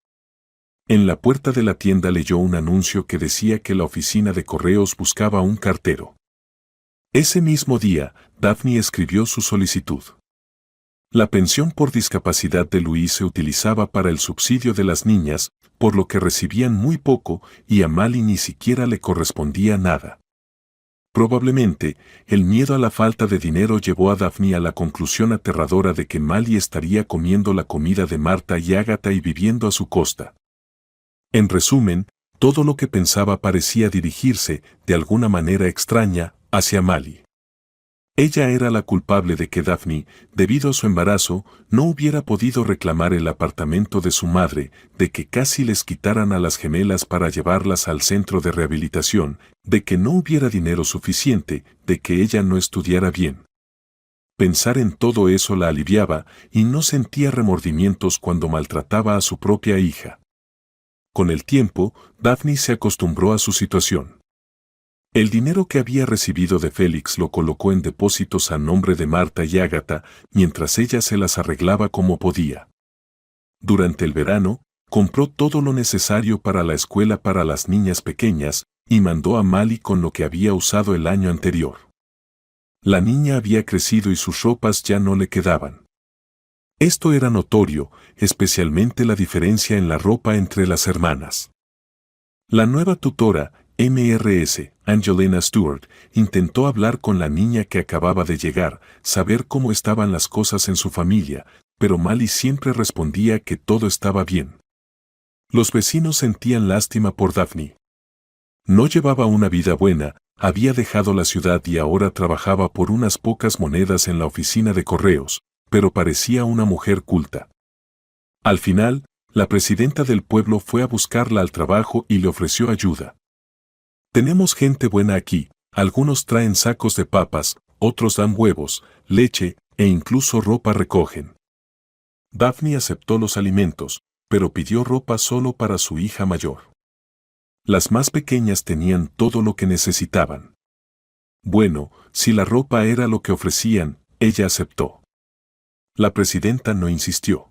S1: En la puerta de la tienda leyó un anuncio que decía que la oficina de correos buscaba un cartero. Ese mismo día, Daphne escribió su solicitud. La pensión por discapacidad de Luis se utilizaba para el subsidio de las niñas, por lo que recibían muy poco y a Mali ni siquiera le correspondía nada. Probablemente, el miedo a la falta de dinero llevó a Daphne a la conclusión aterradora de que Mali estaría comiendo la comida de Marta y Ágata y viviendo a su costa. En resumen, todo lo que pensaba parecía dirigirse, de alguna manera extraña, hacia Mali. Ella era la culpable de que Daphne, debido a su embarazo, no hubiera podido reclamar el apartamento de su madre, de que casi les quitaran a las gemelas para llevarlas al centro de rehabilitación, de que no hubiera dinero suficiente, de que ella no estudiara bien. Pensar en todo eso la aliviaba y no sentía remordimientos cuando maltrataba a su propia hija. Con el tiempo, Daphne se acostumbró a su situación. El dinero que había recibido de Félix lo colocó en depósitos a nombre de Marta y Ágata, mientras ella se las arreglaba como podía. Durante el verano, compró todo lo necesario para la escuela para las niñas pequeñas y mandó a Mali con lo que había usado el año anterior. La niña había crecido y sus ropas ya no le quedaban. Esto era notorio, especialmente la diferencia en la ropa entre las hermanas. La nueva tutora, Mrs. Angelina Stewart, intentó hablar con la niña que acababa de llegar, saber cómo estaban las cosas en su familia, pero Mali siempre respondía que todo estaba bien. Los vecinos sentían lástima por Daphne. No llevaba una vida buena, había dejado la ciudad y ahora trabajaba por unas pocas monedas en la oficina de correos, pero parecía una mujer culta. Al final, la presidenta del pueblo fue a buscarla al trabajo y le ofreció ayuda. Tenemos gente buena aquí, algunos traen sacos de papas, otros dan huevos, leche e incluso ropa recogen. Daphne aceptó los alimentos, pero pidió ropa solo para su hija mayor. Las más pequeñas tenían todo lo que necesitaban. Bueno, si la ropa era lo que ofrecían, ella aceptó. La presidenta no insistió.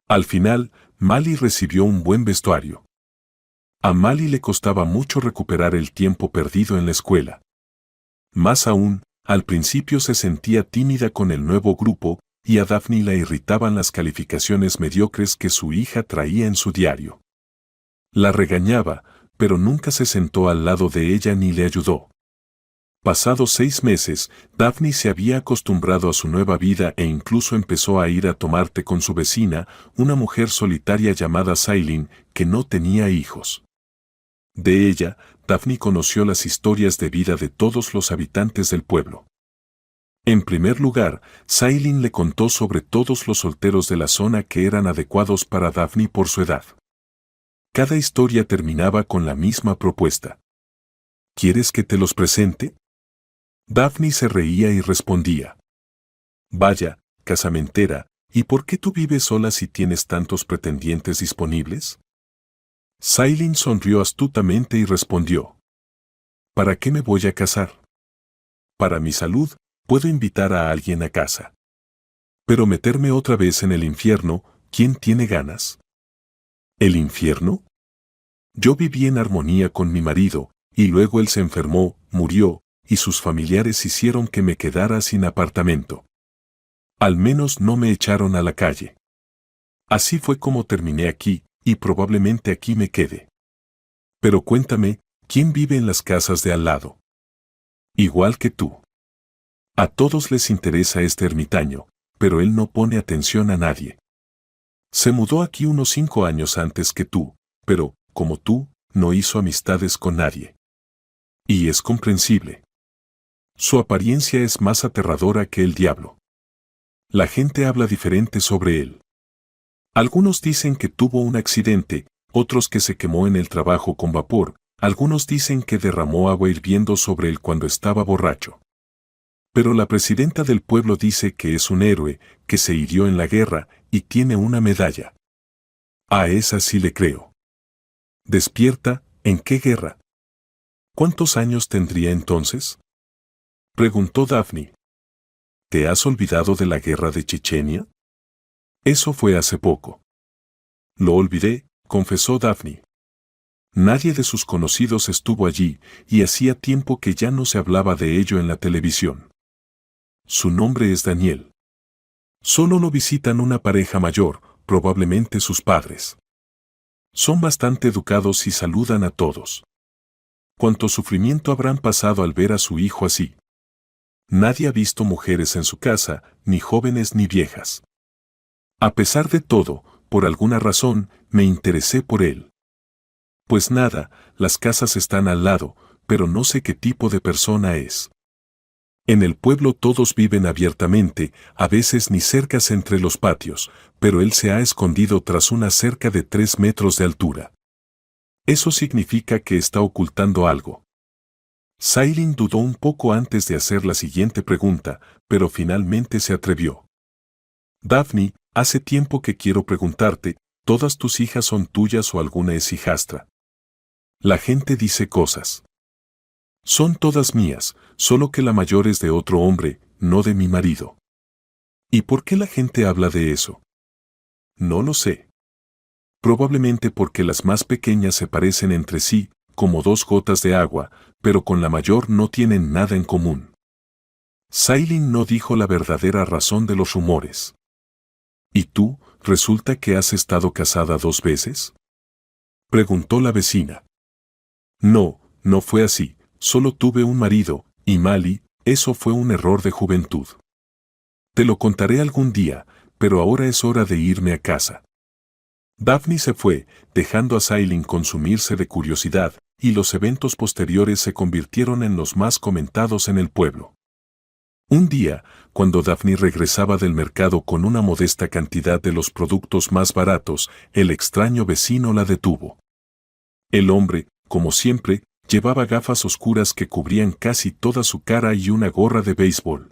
S1: Al final, Mali recibió un buen vestuario. A Mali le costaba mucho recuperar el tiempo perdido en la escuela. Más aún, al principio se sentía tímida con el nuevo grupo y a Daphne la irritaban las calificaciones mediocres que su hija traía en su diario. La regañaba, pero nunca se sentó al lado de ella ni le ayudó. Pasados 6 meses, Daphne se había acostumbrado a su nueva vida e incluso empezó a ir a tomar té con su vecina, una mujer solitaria llamada Sailin, que no tenía hijos. De ella, Daphne conoció las historias de vida de todos los habitantes del pueblo. En primer lugar, Sailin le contó sobre todos los solteros de la zona que eran adecuados para Daphne por su edad. Cada historia terminaba con la misma propuesta. ¿Quieres que te los presente? Daphne se reía y respondía. Vaya, casamentera, ¿y por qué tú vives sola si tienes tantos pretendientes disponibles? Sailin sonrió astutamente y respondió. ¿Para qué me voy a casar? Para mi salud, puedo invitar a alguien a casa. Pero meterme otra vez en el infierno, ¿quién tiene ganas? ¿El infierno? Yo viví en armonía con mi marido, y luego él se enfermó, murió, y sus familiares hicieron que me quedara sin apartamento. Al menos no me echaron a la calle. Así fue como terminé aquí, y probablemente aquí me quede. Pero cuéntame, ¿quién vive en las casas de al lado? Igual que tú. A todos les interesa este ermitaño, pero él no pone atención a nadie. Se mudó aquí unos 5 años antes que tú, pero, como tú, no hizo amistades con nadie. Y es comprensible. Su apariencia es más aterradora que el diablo. La gente habla diferente sobre él. Algunos dicen que tuvo un accidente, otros que se quemó en el trabajo con vapor, algunos dicen que derramó agua hirviendo sobre él cuando estaba borracho. Pero la presidenta del pueblo dice que es un héroe, que se hirió en la guerra y tiene una medalla. A esa sí le creo. Despierta, ¿en qué guerra? ¿Cuántos años tendría entonces? Preguntó Daphne. ¿Te has olvidado de la guerra de Chechenia? Eso fue hace poco. Lo olvidé, confesó Daphne. Nadie de sus conocidos estuvo allí, y hacía tiempo que ya no se hablaba de ello en la televisión. Su nombre es Daniel. Solo lo visitan una pareja mayor, probablemente sus padres. Son bastante educados y saludan a todos. ¿Cuánto sufrimiento habrán pasado al ver a su hijo así? Nadie ha visto mujeres en su casa, ni jóvenes ni viejas. A pesar de todo, por alguna razón, me interesé por él. Pues nada, las casas están al lado, pero no sé qué tipo de persona es. En el pueblo todos viven abiertamente, a veces ni cercas entre los patios, pero él se ha escondido tras una cerca de 3 metros de altura. Eso significa que está ocultando algo. Sailin dudó un poco antes de hacer la siguiente pregunta, pero finalmente se atrevió. Daphne, hace tiempo que quiero preguntarte, ¿todas tus hijas son tuyas o alguna es hijastra? La gente dice cosas. Son todas mías, solo que la mayor es de otro hombre, no de mi marido. ¿Y por qué la gente habla de eso? No lo sé. Probablemente porque las más pequeñas se parecen entre sí, como 2 gotas de agua, pero con la mayor no tienen nada en común. Sailin no dijo la verdadera razón de los rumores. ¿Y tú, resulta que has estado casada 2 veces? Preguntó la vecina. No, no fue así, solo tuve un marido, y Mali, eso fue un error de juventud. Te lo contaré algún día, pero ahora es hora de irme a casa. Daphne se fue, dejando a Sailin consumirse de curiosidad, y los eventos posteriores se convirtieron en los más comentados en el pueblo. Un día, cuando Daphne regresaba del mercado con una modesta cantidad de los productos más baratos, el extraño vecino la detuvo. El hombre, como siempre, llevaba gafas oscuras que cubrían casi toda su cara y una gorra de béisbol.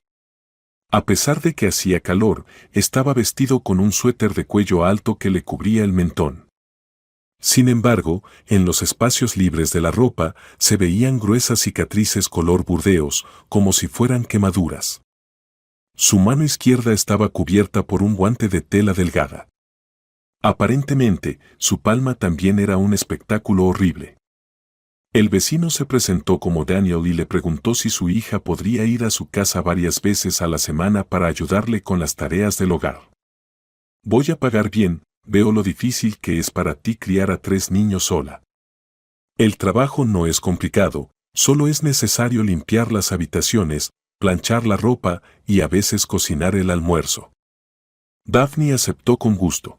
S1: A pesar de que hacía calor, estaba vestido con un suéter de cuello alto que le cubría el mentón. Sin embargo, en los espacios libres de la ropa se veían gruesas cicatrices color burdeos, como si fueran quemaduras. Su mano izquierda estaba cubierta por un guante de tela delgada. Aparentemente, su palma también era un espectáculo horrible. El vecino se presentó como Daniel y le preguntó si su hija podría ir a su casa varias veces a la semana para ayudarle con las tareas del hogar. Voy a pagar bien, veo lo difícil que es para ti criar a 3 niños sola. El trabajo no es complicado, solo es necesario limpiar las habitaciones, planchar la ropa y a veces cocinar el almuerzo. Daphne aceptó con gusto.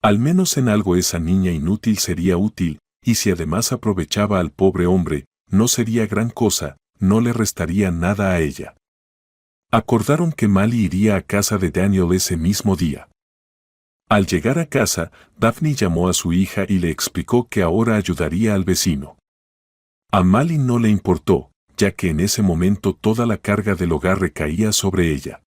S1: Al menos en algo esa niña inútil sería útil, y si además aprovechaba al pobre hombre, no sería gran cosa, no le restaría nada a ella. Acordaron que Mali iría a casa de Daniel ese mismo día. Al llegar a casa, Daphne llamó a su hija y le explicó que ahora ayudaría al vecino. A Mali no le importó, ya que en ese momento toda la carga del hogar recaía sobre ella.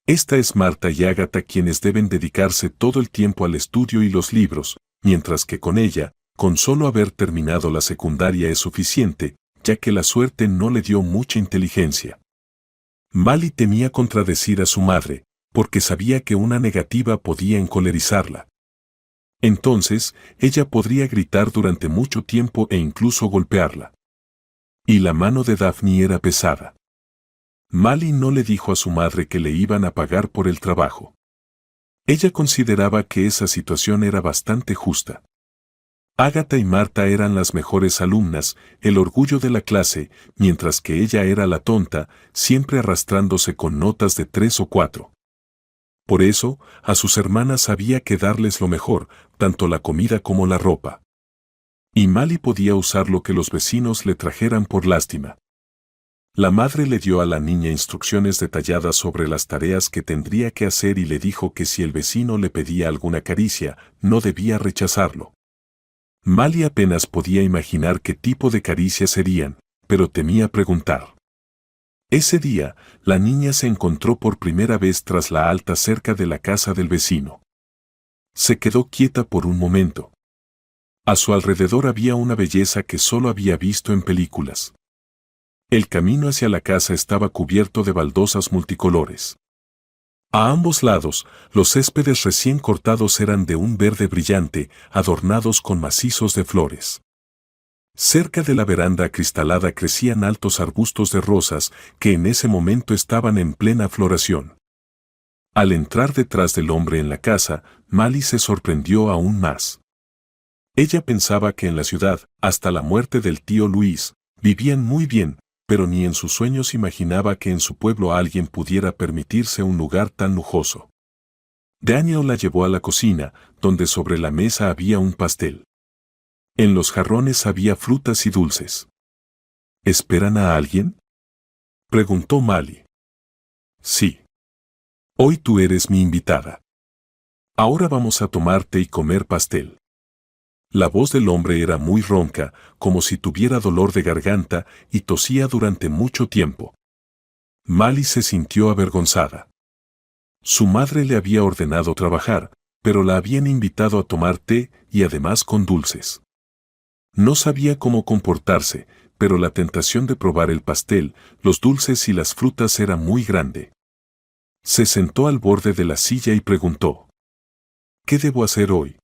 S1: Esta es Marta y Ágata quienes deben dedicarse todo el tiempo al estudio y los libros, mientras que con ella, con solo haber terminado la secundaria es suficiente, ya que la suerte no le dio mucha inteligencia. Mali temía contradecir a su madre, porque sabía que una negativa podía encolerizarla. Entonces, ella podría gritar durante mucho tiempo e incluso golpearla. Y la mano de Daphne era pesada. Mali no le dijo a su madre que le iban a pagar por el trabajo. Ella consideraba que esa situación era bastante justa. Ágata y Marta eran las mejores alumnas, el orgullo de la clase, mientras que ella era la tonta, siempre arrastrándose con notas de 3 o 4. Por eso, a sus hermanas había que darles lo mejor, tanto la comida como la ropa. Y Mali podía usar lo que los vecinos le trajeran por lástima. La madre le dio a la niña instrucciones detalladas sobre las tareas que tendría que hacer y le dijo que si el vecino le pedía alguna caricia, no debía rechazarlo. Mali apenas podía imaginar qué tipo de caricias serían, pero temía preguntar. Ese día, la niña se encontró por primera vez tras la alta cerca de la casa del vecino. Se quedó quieta por un momento. A su alrededor había una belleza que solo había visto en películas. El camino hacia la casa estaba cubierto de baldosas multicolores. A ambos lados, los céspedes recién cortados eran de un verde brillante, adornados con macizos de flores. Cerca de la veranda acristalada crecían altos arbustos de rosas que en ese momento estaban en plena floración. Al entrar detrás del hombre en la casa, Mali se sorprendió aún más. Ella pensaba que en la ciudad, hasta la muerte del tío Luis, vivían muy bien, pero ni en sus sueños imaginaba que en su pueblo alguien pudiera permitirse un lugar tan lujoso. Daniel la llevó a la cocina, donde sobre la mesa había un pastel. En los jarrones había frutas y dulces. ¿Esperan a alguien?, preguntó Mali. Sí. Hoy tú eres mi invitada. Ahora vamos a tomar té y comer pastel. La voz del hombre era muy ronca, como si tuviera dolor de garganta, y tosía durante mucho tiempo. Mali se sintió avergonzada. Su madre le había ordenado trabajar, pero la habían invitado a tomar té y además con dulces. No sabía cómo comportarse, pero la tentación de probar el pastel, los dulces y las frutas era muy grande. Se sentó al borde de la silla y preguntó: ¿qué debo hacer hoy?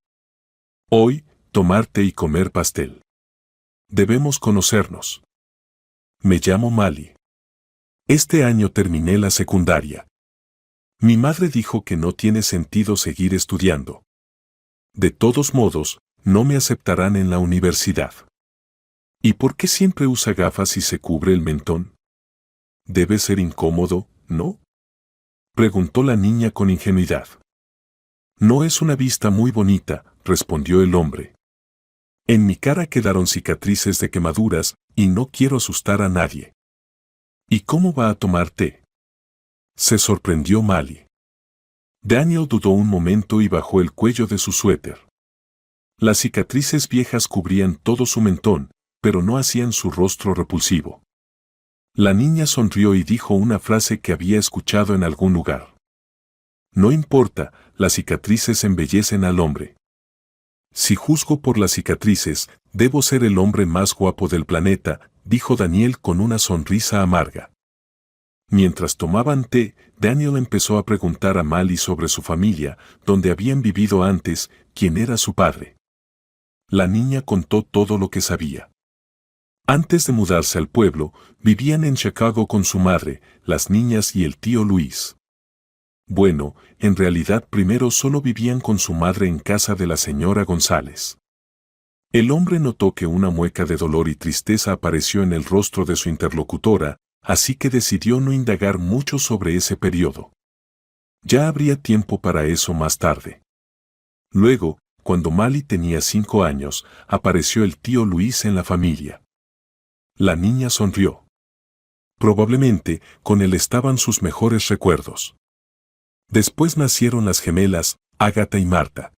S1: Hoy, tomar té y comer pastel. Debemos conocernos. Me llamo Mali. Este año terminé la secundaria. Mi madre dijo que no tiene sentido seguir estudiando. De todos modos, no me aceptarán en la universidad. ¿Y por qué siempre usa gafas y se cubre el mentón? Debe ser incómodo, ¿no?, preguntó la niña con ingenuidad. No es una vista muy bonita, respondió el hombre. En mi cara quedaron cicatrices de quemaduras y no quiero asustar a nadie. ¿Y cómo va a tomar té?, se sorprendió Mali. Daniel dudó un momento y bajó el cuello de su suéter. Las cicatrices viejas cubrían todo su mentón, pero no hacían su rostro repulsivo. La niña sonrió y dijo una frase que había escuchado en algún lugar. No importa, las cicatrices embellecen al hombre. Si juzgo por las cicatrices, debo ser el hombre más guapo del planeta, dijo Daniel con una sonrisa amarga. Mientras tomaban té, Daniel empezó a preguntar a Mali sobre su familia, dónde habían vivido antes, quién era su padre. La niña contó todo lo que sabía. Antes de mudarse al pueblo, vivían en Chicago con su madre, las niñas y el tío Luis. Bueno, en realidad primero solo vivían con su madre en casa de la señora González. El hombre notó que una mueca de dolor y tristeza apareció en el rostro de su interlocutora, así que decidió no indagar mucho sobre ese periodo. Ya habría tiempo para eso más tarde. Luego, cuando Mali tenía 5 años, apareció el tío Luis en la familia. La niña sonrió. Probablemente, con él estaban sus mejores recuerdos. Después nacieron las gemelas, Ágata y Marta.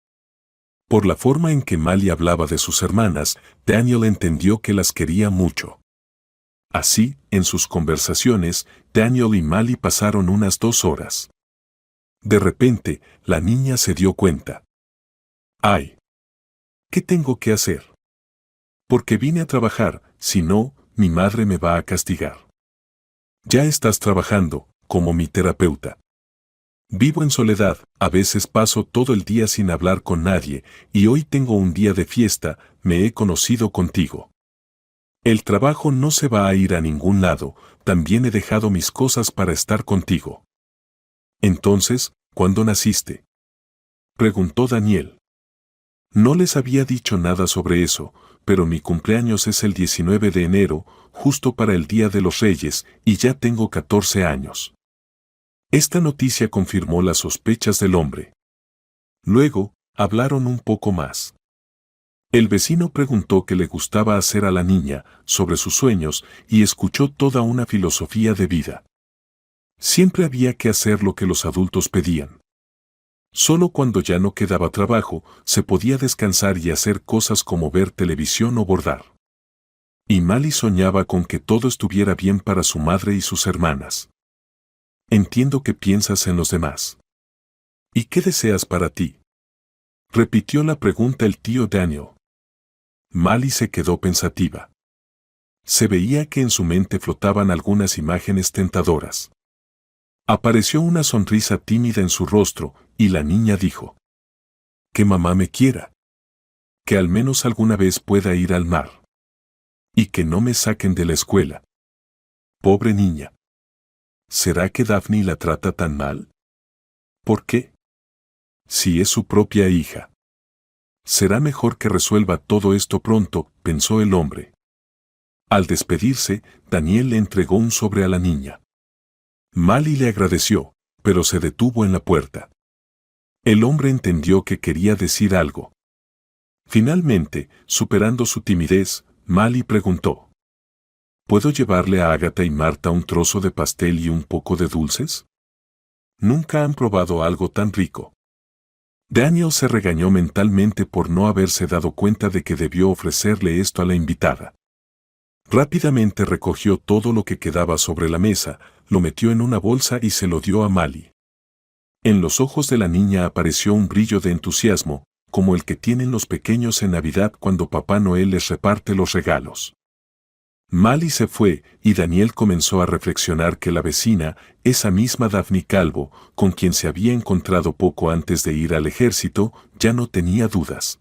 S1: Por la forma en que Mali hablaba de sus hermanas, Daniel entendió que las quería mucho. Así, en sus conversaciones, Daniel y Mali pasaron unas 2 horas. De repente, la niña se dio cuenta. ¡Ay! ¿Qué tengo que hacer? Porque vine a trabajar, si no, mi madre me va a castigar. Ya estás trabajando, como mi terapeuta. Vivo en soledad, a veces paso todo el día sin hablar con nadie, y hoy tengo un día de fiesta, me he conocido contigo. El trabajo no se va a ir a ningún lado, también he dejado mis cosas para estar contigo. Entonces, ¿cuándo naciste?, preguntó Daniel. No les había dicho nada sobre eso, pero mi cumpleaños es el 19 de enero, justo para el Día de los Reyes, y ya tengo 14 años. Esta noticia confirmó las sospechas del hombre. Luego, hablaron un poco más. El vecino preguntó qué le gustaba hacer a la niña, sobre sus sueños, y escuchó toda una filosofía de vida. Siempre había que hacer lo que los adultos pedían. Solo cuando ya no quedaba trabajo, se podía descansar y hacer cosas como ver televisión o bordar. Y Mali soñaba con que todo estuviera bien para su madre y sus hermanas. Entiendo que piensas en los demás. ¿Y qué deseas para ti?, repitió la pregunta el tío Daniel. Mali se quedó pensativa. Se veía que en su mente flotaban algunas imágenes tentadoras. Apareció una sonrisa tímida en su rostro, y la niña dijo: «Que mamá me quiera. Que al menos alguna vez pueda ir al mar. Y que no me saquen de la escuela». Pobre niña. ¿Será que Daphne la trata tan mal? ¿Por qué? Si es su propia hija. Será mejor que resuelva todo esto pronto, pensó el hombre. Al despedirse, Daniel le entregó un sobre a la niña. Mali le agradeció, pero se detuvo en la puerta. El hombre entendió que quería decir algo. Finalmente, superando su timidez, Mali preguntó: ¿Puedo llevarle a Ágata y Marta un trozo de pastel y un poco de dulces? Nunca han probado algo tan rico. Daniel se regañó mentalmente por no haberse dado cuenta de que debió ofrecerle esto a la invitada. Rápidamente recogió todo lo que quedaba sobre la mesa, lo metió en una bolsa y se lo dio a Mali. En los ojos de la niña apareció un brillo de entusiasmo, como el que tienen los pequeños en Navidad cuando Papá Noel les reparte los regalos. Mali se fue y Daniel comenzó a reflexionar que la vecina, esa misma Daphne Calvo, con quien se había encontrado poco antes de ir al ejército, ya no tenía dudas.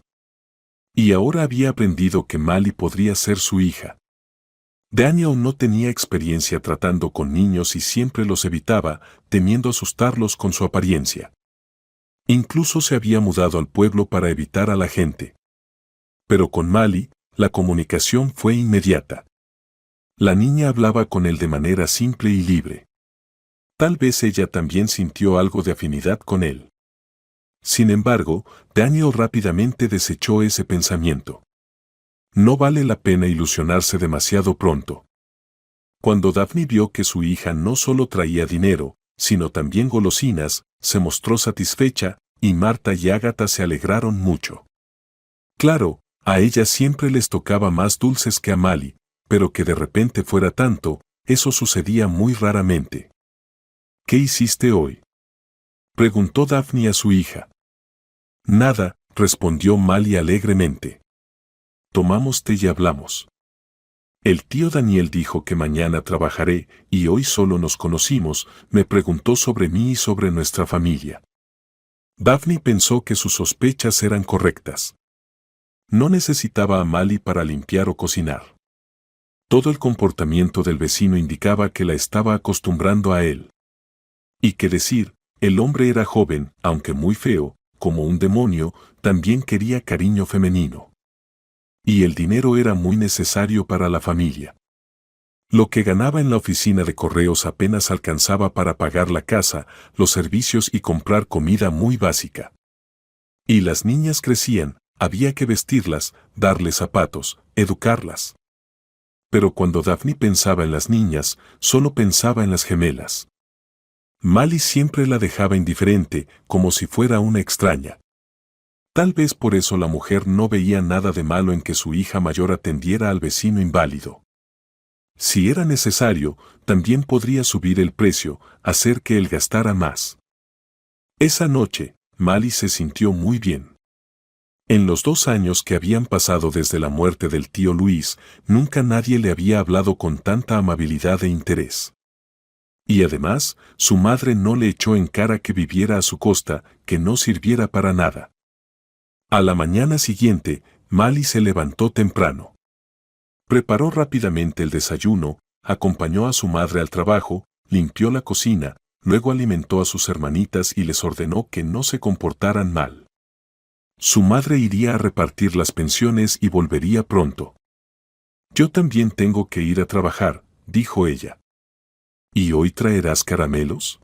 S1: Y ahora había aprendido que Mali podría ser su hija. Daniel no tenía experiencia tratando con niños y siempre los evitaba, temiendo asustarlos con su apariencia. Incluso se había mudado al pueblo para evitar a la gente. Pero con Mali, la comunicación fue inmediata. La niña hablaba con él de manera simple y libre. Tal vez ella también sintió algo de afinidad con él. Sin embargo, Daniel rápidamente desechó ese pensamiento. No vale la pena ilusionarse demasiado pronto. Cuando Daphne vio que su hija no solo traía dinero, sino también golosinas, se mostró satisfecha, y Marta y Ágata se alegraron mucho. Claro, a ellas siempre les tocaba más dulces que a Mali, pero que de repente fuera tanto, eso sucedía muy raramente. ¿Qué hiciste hoy?, preguntó Daphne a su hija. Nada, respondió Mali alegremente. Tomamos té y hablamos. El tío Daniel dijo que mañana trabajaré, y hoy solo nos conocimos, me preguntó sobre mí y sobre nuestra familia. Daphne pensó que sus sospechas eran correctas. No necesitaba a Mali para limpiar o cocinar. Todo el comportamiento del vecino indicaba que la estaba acostumbrando a él. Y qué decir, el hombre era joven, aunque muy feo, como un demonio, también quería cariño femenino. Y el dinero era muy necesario para la familia. Lo que ganaba en la oficina de correos apenas alcanzaba para pagar la casa, los servicios y comprar comida muy básica. Y las niñas crecían, había que vestirlas, darles zapatos, educarlas. Pero cuando Daphne pensaba en las niñas, solo pensaba en las gemelas. Mali siempre la dejaba indiferente, como si fuera una extraña. Tal vez por eso la mujer no veía nada de malo en que su hija mayor atendiera al vecino inválido. Si era necesario, también podría subir el precio, hacer que él gastara más. Esa noche, Mali se sintió muy bien. En los 2 años que habían pasado desde la muerte del tío Luis, nunca nadie le había hablado con tanta amabilidad e interés. Y además, su madre no le echó en cara que viviera a su costa, que no sirviera para nada. A la mañana siguiente, Mali se levantó temprano. Preparó rápidamente el desayuno, acompañó a su madre al trabajo, limpió la cocina, luego alimentó a sus hermanitas y les ordenó que no se comportaran mal. Su madre iría a repartir las pensiones y volvería pronto. Yo también tengo que ir a trabajar, dijo ella. ¿Y hoy traerás caramelos?,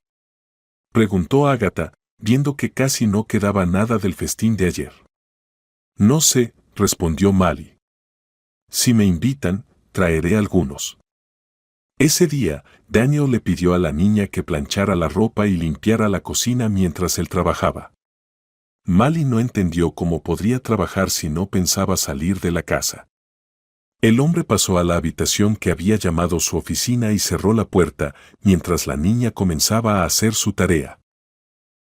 S1: preguntó Ágata, viendo que casi no quedaba nada del festín de ayer. No sé, respondió Mali. Si me invitan, traeré algunos. Ese día, Daniel le pidió a la niña que planchara la ropa y limpiara la cocina mientras él trabajaba. Mali no entendió cómo podría trabajar si no pensaba salir de la casa. El hombre pasó a la habitación que había llamado su oficina y cerró la puerta, mientras la niña comenzaba a hacer su tarea.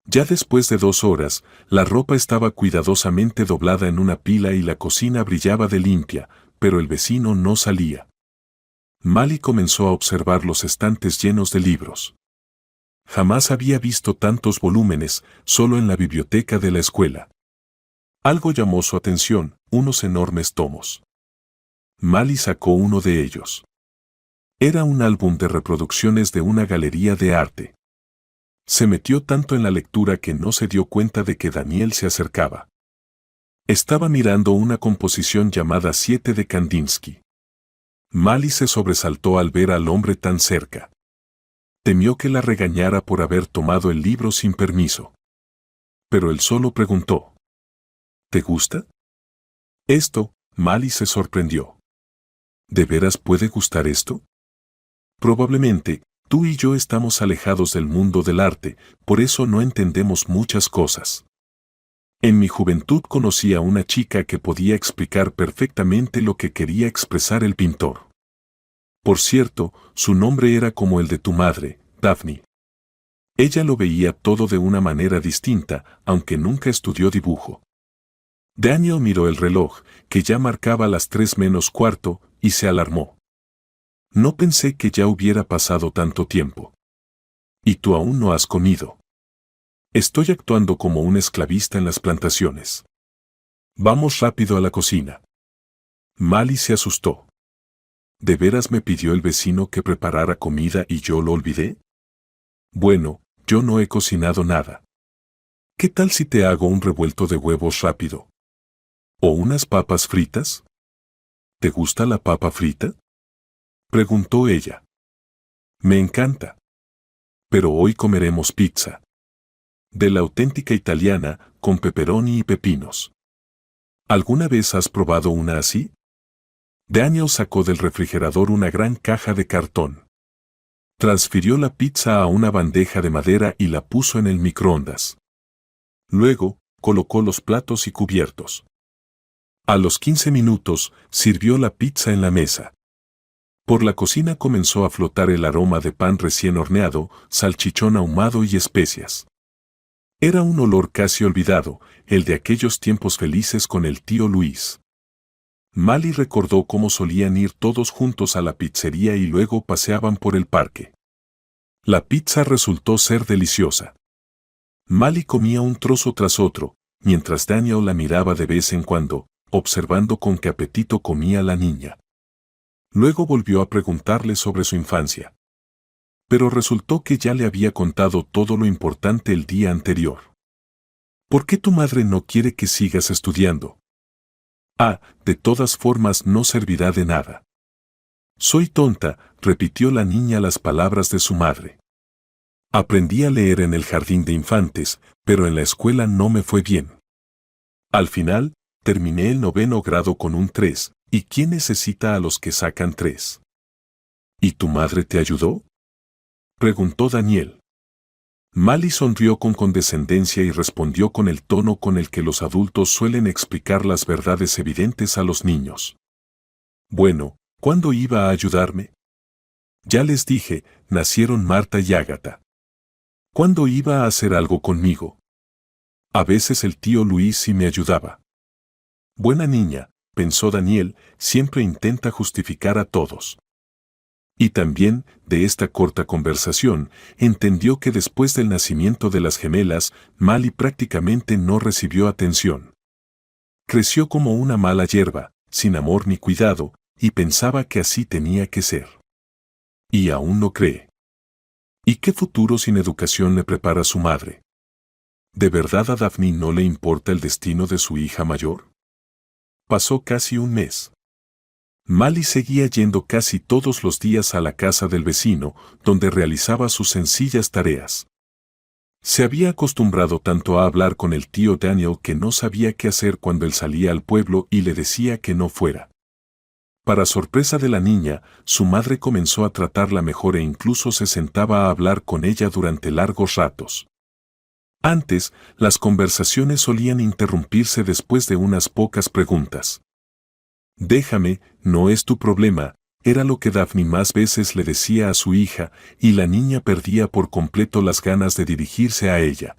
S1: Ya después de 2 horas, la ropa estaba cuidadosamente doblada en una pila y la cocina brillaba de limpia, pero el vecino no salía. Mali comenzó a observar los estantes llenos de libros. Jamás había visto tantos volúmenes, solo en la biblioteca de la escuela. Algo llamó su atención, unos enormes tomos. Mali sacó uno de ellos. Era un álbum de reproducciones de una galería de arte. Se metió tanto en la lectura que no se dio cuenta de que Daniel se acercaba. Estaba mirando una composición llamada Siete de Kandinsky. Mali se sobresaltó al ver al hombre tan cerca. Temió que la regañara por haber tomado el libro sin permiso. Pero él solo preguntó: ¿Te gusta? Esto, Mali se sorprendió. ¿De veras puede gustar esto? Probablemente, tú y yo estamos alejados del mundo del arte, por eso no entendemos muchas cosas. En mi juventud conocí a una chica que podía explicar perfectamente lo que quería expresar el pintor. Por cierto, su nombre era como el de tu madre, Daphne. Ella lo veía todo de una manera distinta, aunque nunca estudió dibujo. Daniel miró el reloj, que ya marcaba las 3:45, y se alarmó. No pensé que ya hubiera pasado tanto tiempo. Y tú aún no has comido. Estoy actuando como un esclavista en las plantaciones. Vamos rápido a la cocina. Mali se asustó. ¿De veras me pidió el vecino que preparara comida y yo lo olvidé? Bueno, yo no he cocinado nada. ¿Qué tal si te hago un revuelto de huevos rápido? ¿O unas papas fritas? ¿Te gusta la papa frita?, preguntó ella. Me encanta. Pero hoy comeremos pizza. De la auténtica italiana, con pepperoni y pepinos. ¿Alguna vez has probado una así? Daniel sacó del refrigerador una gran caja de cartón. Transfirió la pizza a una bandeja de madera y la puso en el microondas. Luego, colocó los platos y cubiertos. A los 15 minutos, sirvió la pizza en la mesa. Por la cocina comenzó a flotar el aroma de pan recién horneado, salchichón ahumado y especias. Era un olor casi olvidado, el de aquellos tiempos felices con el tío Luis. Mali recordó cómo solían ir todos juntos a la pizzería y luego paseaban por el parque. La pizza resultó ser deliciosa. Mali comía un trozo tras otro, mientras Daniel la miraba de vez en cuando, observando con qué apetito comía la niña. Luego volvió a preguntarle sobre su infancia. Pero resultó que ya le había contado todo lo importante el día anterior. ¿Por qué tu madre no quiere que sigas estudiando? Ah, de todas formas no servirá de nada. Soy tonta, repitió la niña las palabras de su madre. Aprendí a leer en el jardín de infantes, pero en la escuela no me fue bien. Al final, terminé el 9º grado con un 3, ¿y quién necesita a los que sacan 3? ¿Y tu madre te ayudó?, preguntó Daniel. Mali sonrió con condescendencia y respondió con el tono con el que los adultos suelen explicar las verdades evidentes a los niños. Bueno, ¿cuándo iba a ayudarme? Ya les dije, nacieron Marta y Ágata. ¿Cuándo iba a hacer algo conmigo? A veces el tío Luis sí me ayudaba. Buena niña, pensó Daniel, siempre intenta justificar a todos. Y también, de esta corta conversación, entendió que después del nacimiento de las gemelas, Mali prácticamente no recibió atención. Creció como una mala hierba, sin amor ni cuidado, y pensaba que así tenía que ser. Y aún no cree. ¿Y qué futuro sin educación le prepara su madre? ¿De verdad a Daphne no le importa el destino de su hija mayor? Pasó casi un mes. Mali seguía yendo casi todos los días a la casa del vecino, donde realizaba sus sencillas tareas. Se había acostumbrado tanto a hablar con el tío Daniel que no sabía qué hacer cuando él salía al pueblo y le decía que no fuera. Para sorpresa de la niña, su madre comenzó a tratarla mejor e incluso se sentaba a hablar con ella durante largos ratos. Antes, las conversaciones solían interrumpirse después de unas pocas preguntas. Déjame, no es tu problema, era lo que Daphne más veces le decía a su hija, y la niña perdía por completo las ganas de dirigirse a ella.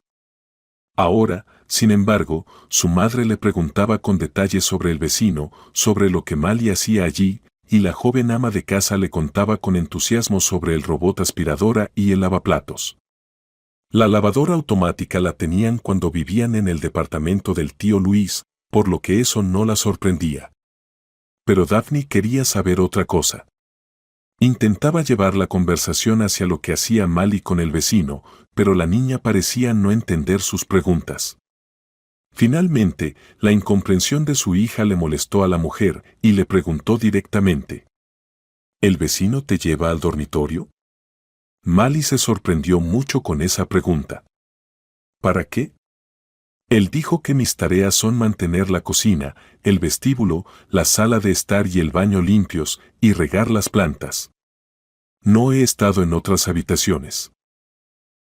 S1: Ahora, sin embargo, su madre le preguntaba con detalle sobre el vecino, sobre lo que Mali hacía allí, y la joven ama de casa le contaba con entusiasmo sobre el robot aspiradora y el lavaplatos. La lavadora automática la tenían cuando vivían en el departamento del tío Luis, por lo que eso no la sorprendía. Pero Daphne quería saber otra cosa. Intentaba llevar la conversación hacia lo que hacía Mali con el vecino, pero la niña parecía no entender sus preguntas. Finalmente, la incomprensión de su hija le molestó a la mujer y le preguntó directamente: ¿El vecino te lleva al dormitorio? Mali se sorprendió mucho con esa pregunta. ¿Para qué? Él dijo que mis tareas son mantener la cocina, el vestíbulo, la sala de estar y el baño limpios, y regar las plantas. No he estado en otras habitaciones.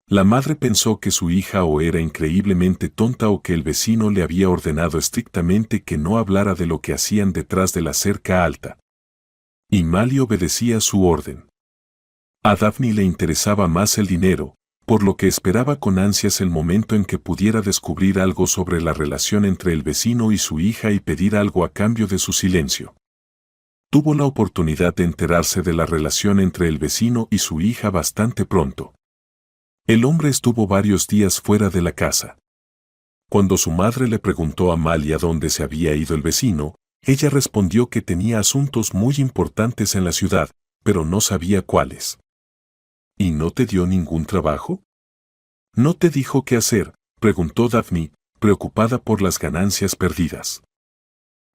S1: La madre pensó que su hija o era increíblemente tonta o que el vecino le había ordenado estrictamente que no hablara de lo que hacían detrás de la cerca alta. Y Mali obedecía su orden. A Daphne le interesaba más el dinero, por lo que esperaba con ansias el momento en que pudiera descubrir algo sobre la relación entre el vecino y su hija y pedir algo a cambio de su silencio. Tuvo la oportunidad de enterarse de la relación entre el vecino y su hija bastante pronto. El hombre estuvo varios días fuera de la casa. Cuando su madre le preguntó a Mali a dónde se había ido el vecino, ella respondió que tenía asuntos muy importantes en la ciudad, pero no sabía cuáles. ¿Y no te dio ningún trabajo? ¿No te dijo qué hacer?, preguntó Daphne, preocupada por las ganancias perdidas.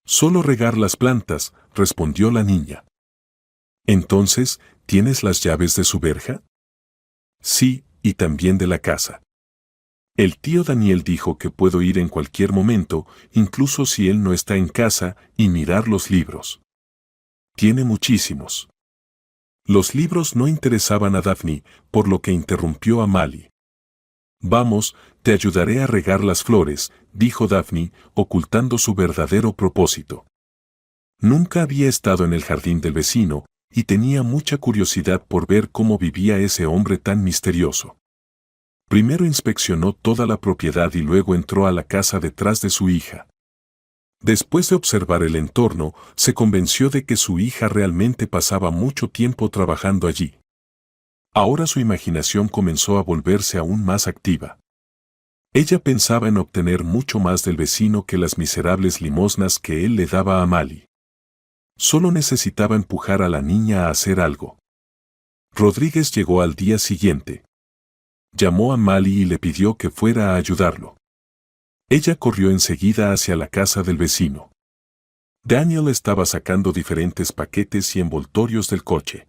S1: Solo regar las plantas, respondió la niña. Entonces, ¿tienes las llaves de su verja? Sí, y también de la casa. El tío Daniel dijo que puedo ir en cualquier momento, incluso si él no está en casa, y mirar los libros. Tiene muchísimos. Los libros no interesaban a Daphne, por lo que interrumpió a Mali. Vamos, te ayudaré a regar las flores, dijo Daphne, ocultando su verdadero propósito. Nunca había estado en el jardín del vecino, y tenía mucha curiosidad por ver cómo vivía ese hombre tan misterioso. Primero inspeccionó toda la propiedad y luego entró a la casa detrás de su hija. Después de observar el entorno, se convenció de que su hija realmente pasaba mucho tiempo trabajando allí. Ahora su imaginación comenzó a volverse aún más activa. Ella pensaba en obtener mucho más del vecino que las miserables limosnas que él le daba a Mali. Solo necesitaba empujar a la niña a hacer algo. Rodríguez llegó al día siguiente. Llamó a Mali y le pidió que fuera a ayudarlo. Ella corrió enseguida hacia la casa del vecino. Daniel estaba sacando diferentes paquetes y envoltorios del coche.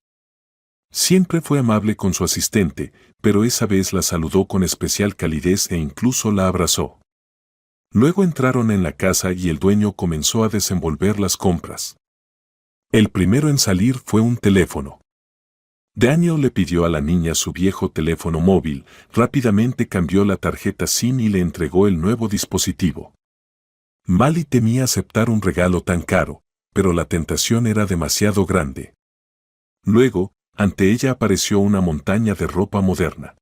S1: Siempre fue amable con su asistente, pero esa vez la saludó con especial calidez e incluso la abrazó. Luego entraron en la casa y el dueño comenzó a desenvolver las compras. El primero en salir fue un teléfono. Daniel le pidió a la niña su viejo teléfono móvil, rápidamente cambió la tarjeta SIM y le entregó el nuevo dispositivo. Mali temía aceptar un regalo tan caro, pero la tentación era demasiado grande. Luego, ante ella apareció una montaña de ropa moderna.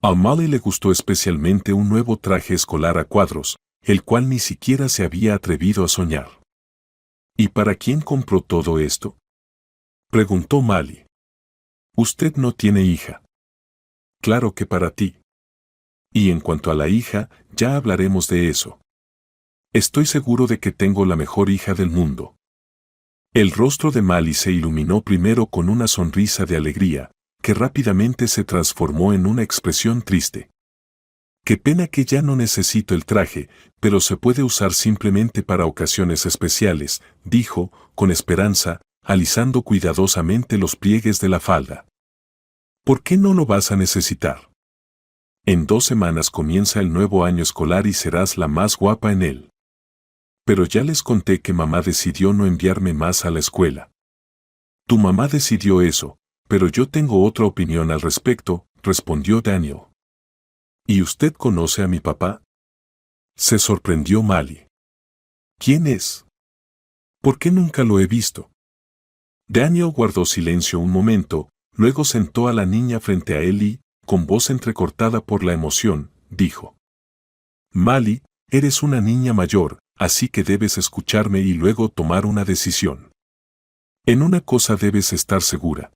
S1: A Mali le gustó especialmente un nuevo traje escolar a cuadros, el cual ni siquiera se había atrevido a soñar. ¿Y para quién compró todo esto?, preguntó Mali. Usted no tiene hija. Claro que para ti. Y en cuanto a la hija, ya hablaremos de eso. Estoy seguro de que tengo la mejor hija del mundo. El rostro de Mali se iluminó primero con una sonrisa de alegría, que rápidamente se transformó en una expresión triste. Qué pena que ya no necesito el traje, pero se puede usar simplemente para ocasiones especiales, dijo, con esperanza, alisando cuidadosamente los pliegues de la falda. ¿Por qué no lo vas a necesitar? En 2 semanas comienza el nuevo año escolar y serás la más guapa en él. Pero ya les conté que mamá decidió no enviarme más a la escuela. Tu mamá decidió eso, pero yo tengo otra opinión al respecto, respondió Daniel. ¿Y usted conoce a mi papá?, se sorprendió Mali. ¿Quién es? ¿Por qué nunca lo he visto? Daniel guardó silencio un momento, luego sentó a la niña frente a él y, con voz entrecortada por la emoción, dijo: Mali, eres una niña mayor, así que debes escucharme y luego tomar una decisión. En una cosa debes estar segura.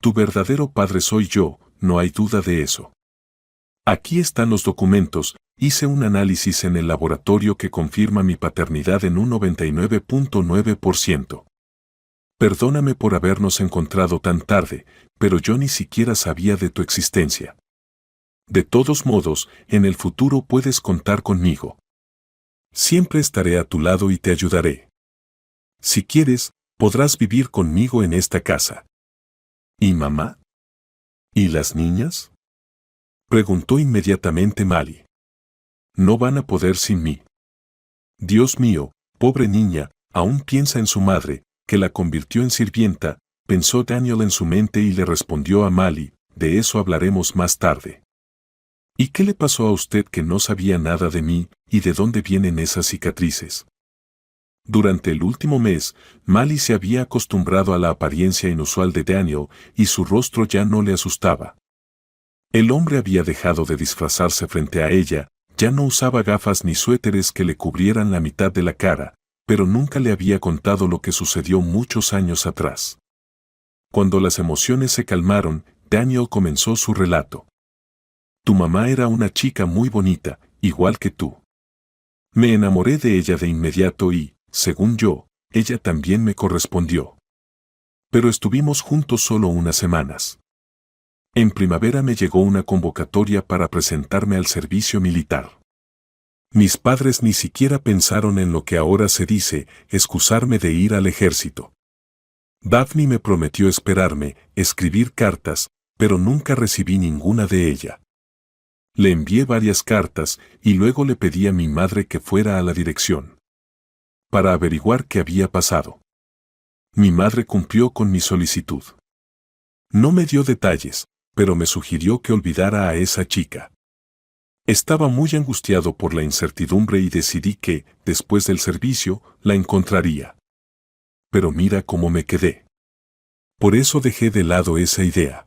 S1: Tu verdadero padre soy yo, no hay duda de eso. Aquí están los documentos, hice un análisis en el laboratorio que confirma mi paternidad en un 99.9%. Perdóname por habernos encontrado tan tarde, pero yo ni siquiera sabía de tu existencia. De todos modos, en el futuro puedes contar conmigo. Siempre estaré a tu lado y te ayudaré. Si quieres, podrás vivir conmigo en esta casa. ¿Y mamá? ¿Y las niñas?, preguntó inmediatamente Mali. No van a poder sin mí. Dios mío, pobre niña, aún piensa en su madre, que la convirtió en sirvienta, pensó Daniel en su mente y le respondió a Mali, de eso hablaremos más tarde. ¿Y qué le pasó a usted que no sabía nada de mí, y de dónde vienen esas cicatrices? Durante el último mes, Mali se había acostumbrado a la apariencia inusual de Daniel, y su rostro ya no le asustaba. El hombre había dejado de disfrazarse frente a ella, ya no usaba gafas ni suéteres que le cubrieran la mitad de la cara, pero nunca le había contado lo que sucedió muchos años atrás. Cuando las emociones se calmaron, Daniel comenzó su relato. Tu mamá era una chica muy bonita, igual que tú. Me enamoré de ella de inmediato y, según yo, ella también me correspondió. Pero estuvimos juntos solo unas semanas. En primavera me llegó una convocatoria para presentarme al servicio militar. Mis padres ni siquiera pensaron en lo que ahora se dice, excusarme de ir al ejército. Daphne me prometió esperarme, escribir cartas, pero nunca recibí ninguna de ella. Le envié varias cartas y luego le pedí a mi madre que fuera a la dirección para averiguar qué había pasado. Mi madre cumplió con mi solicitud. No me dio detalles, pero me sugirió que olvidara a esa chica. Estaba muy angustiado por la incertidumbre y decidí que, después del servicio, la encontraría. Pero mira cómo me quedé. Por eso dejé de lado esa idea.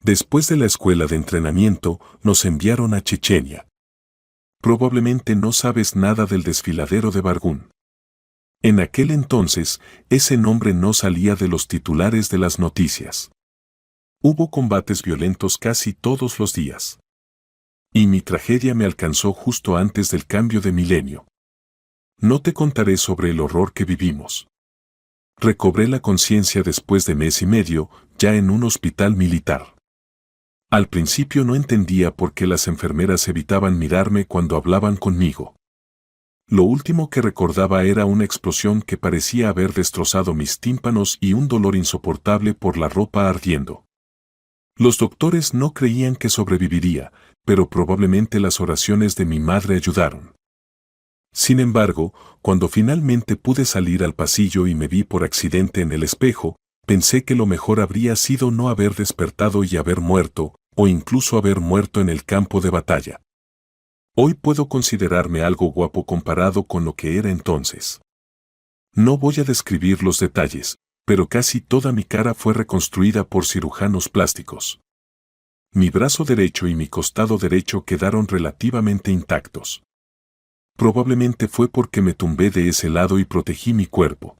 S1: Después de la escuela de entrenamiento, nos enviaron a Chechenia. Probablemente no sabes nada del desfiladero de Bargún. En aquel entonces, ese nombre no salía de los titulares de las noticias. Hubo combates violentos casi todos los días. Y mi tragedia me alcanzó justo antes del cambio de milenio. No te contaré sobre el horror que vivimos. Recobré la conciencia después de mes y medio, ya en un hospital militar. Al principio no entendía por qué las enfermeras evitaban mirarme cuando hablaban conmigo. Lo último que recordaba era una explosión que parecía haber destrozado mis tímpanos y un dolor insoportable por la ropa ardiendo. Los doctores no creían que sobreviviría, pero probablemente las oraciones de mi madre ayudaron. Sin embargo, cuando finalmente pude salir al pasillo y me vi por accidente en el espejo, pensé que lo mejor habría sido no haber despertado y haber muerto, o incluso haber muerto en el campo de batalla. Hoy puedo considerarme algo guapo comparado con lo que era entonces. No voy a describir los detalles, pero casi toda mi cara fue reconstruida por cirujanos plásticos. Mi brazo derecho y mi costado derecho quedaron relativamente intactos. Probablemente fue porque me tumbé de ese lado y protegí mi cuerpo.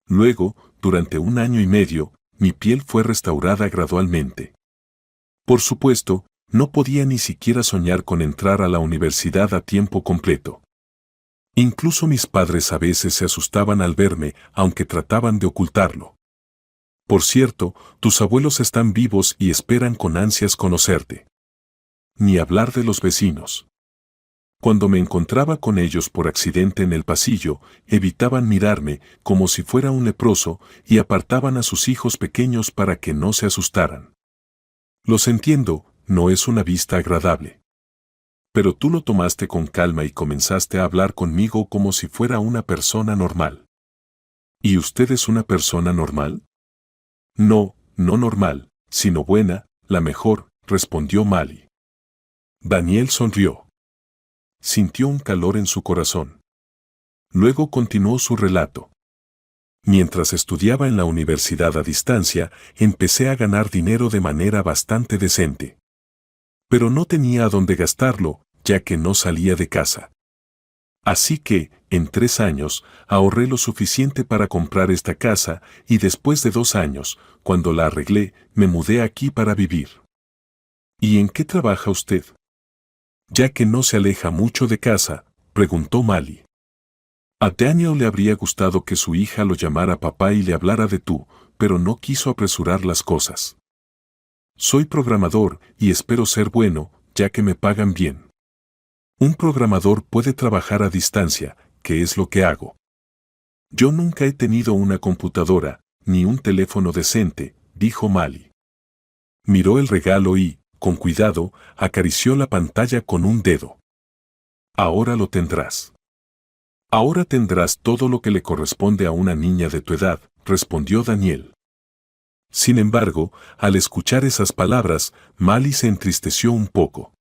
S1: Luego, durante 1 año y medio, mi piel fue restaurada gradualmente. Por supuesto, no podía ni siquiera soñar con entrar a la universidad a tiempo completo. Incluso mis padres a veces se asustaban al verme, aunque trataban de ocultarlo. Por cierto, tus abuelos están vivos y esperan con ansias conocerte. Ni hablar de los vecinos. Cuando me encontraba con ellos por accidente en el pasillo, evitaban mirarme como si fuera un leproso y apartaban a sus hijos pequeños para que no se asustaran. Los entiendo, no es una vista agradable. Pero tú lo tomaste con calma y comenzaste a hablar conmigo como si fuera una persona normal. ¿Y usted es una persona normal? No, no normal, sino buena, la mejor, respondió Mali. Daniel sonrió. Sintió un calor en su corazón. Luego continuó su relato. Mientras estudiaba en la universidad a distancia, empecé a ganar dinero de manera bastante decente. Pero no tenía a dónde gastarlo, ya que no salía de casa. Así que, en 3 años, ahorré lo suficiente para comprar esta casa y después de 2 años, cuando la arreglé, me mudé aquí para vivir. ¿Y en qué trabaja usted? Ya que no se aleja mucho de casa, preguntó Mali. A Daniel le habría gustado que su hija lo llamara papá y le hablara de tú, pero no quiso apresurar las cosas. Soy programador y espero ser bueno, ya que me pagan bien. Un programador puede trabajar a distancia, que es lo que hago. Yo nunca he tenido una computadora, ni un teléfono decente, dijo Mali. Miró el regalo y, con cuidado, acarició la pantalla con un dedo. Ahora lo tendrás. Ahora tendrás todo lo que le corresponde a una niña de tu edad, respondió Daniel. Sin embargo, al escuchar esas palabras, Mali se entristeció un poco.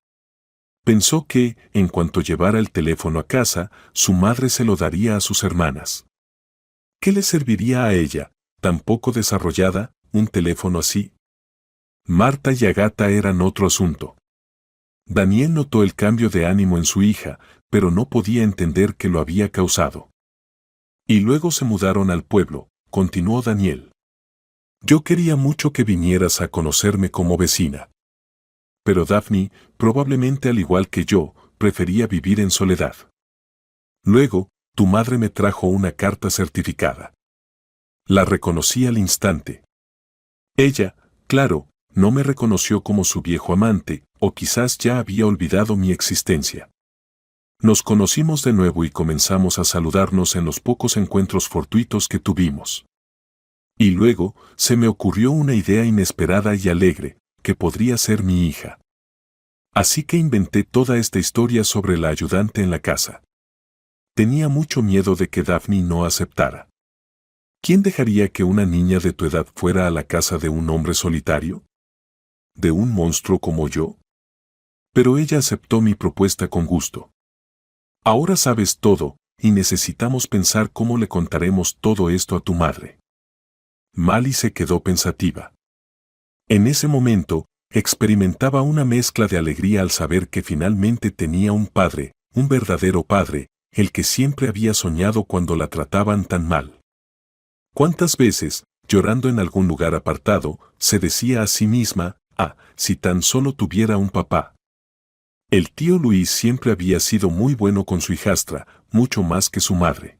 S1: Pensó que, en cuanto llevara el teléfono a casa, su madre se lo daría a sus hermanas. ¿Qué le serviría a ella, tan poco desarrollada, un teléfono así? Marta y Agata eran otro asunto. Daniel notó el cambio de ánimo en su hija, pero no podía entender qué lo había causado. Y luego se mudaron al pueblo, continuó Daniel. Yo quería mucho que vinieras a conocerme como vecina. Pero Daphne, probablemente al igual que yo, prefería vivir en soledad. Luego, tu madre me trajo una carta certificada. La reconocí al instante. Ella, claro, no me reconoció como su viejo amante, o quizás ya había olvidado mi existencia. Nos conocimos de nuevo y comenzamos a saludarnos en los pocos encuentros fortuitos que tuvimos. Y luego, se me ocurrió una idea inesperada y alegre, que podría ser mi hija. Así que inventé toda esta historia sobre la ayudante en la casa. Tenía mucho miedo de que Daphne no aceptara. ¿Quién dejaría que una niña de tu edad fuera a la casa de un hombre solitario? ¿De un monstruo como yo? Pero ella aceptó mi propuesta con gusto. Ahora sabes todo, y necesitamos pensar cómo le contaremos todo esto a tu madre. Mali se quedó pensativa. En ese momento, experimentaba una mezcla de alegría al saber que finalmente tenía un padre, un verdadero padre, el que siempre había soñado cuando la trataban tan mal. ¿Cuántas veces, llorando en algún lugar apartado, se decía a sí misma, si tan solo tuviera un papá? El tío Luis siempre había sido muy bueno con su hijastra, mucho más que su madre.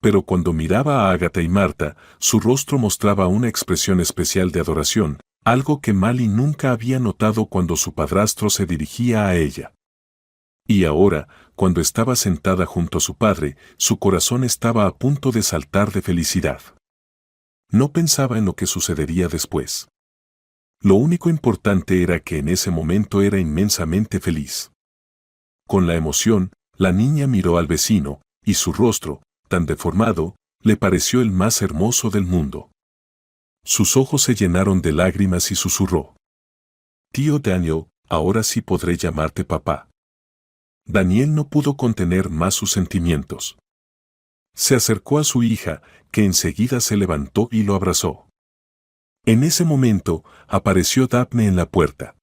S1: Pero cuando miraba a Ágata y Marta, su rostro mostraba una expresión especial de adoración, algo que Mali nunca había notado cuando su padrastro se dirigía a ella. Y ahora, cuando estaba sentada junto a su padre, su corazón estaba a punto de saltar de felicidad. No pensaba en lo que sucedería después. Lo único importante era que en ese momento era inmensamente feliz. Con la emoción, la niña miró al vecino, y su rostro, tan deformado, le pareció el más hermoso del mundo. Sus ojos se llenaron de lágrimas y susurró: Tío Daniel, ahora sí podré llamarte papá. Daniel no pudo contener más sus sentimientos. Se acercó a su hija, que enseguida se levantó y lo abrazó. En ese momento, apareció Daphne en la puerta.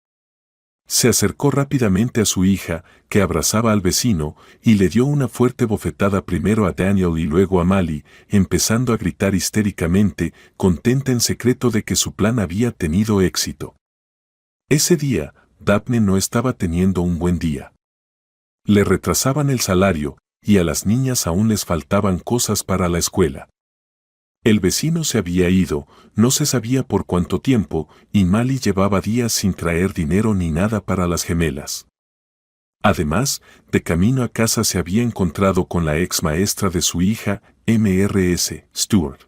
S1: Se acercó rápidamente a su hija, que abrazaba al vecino, y le dio una fuerte bofetada primero a Daniel y luego a Mali, empezando a gritar histéricamente, contenta en secreto de que su plan había tenido éxito. Ese día, Daphne no estaba teniendo un buen día. Le retrasaban el salario, y a las niñas aún les faltaban cosas para la escuela. El vecino se había ido, no se sabía por cuánto tiempo, y Mali llevaba días sin traer dinero ni nada para las gemelas. Además, de camino a casa se había encontrado con la ex maestra de su hija, Mrs. Stewart.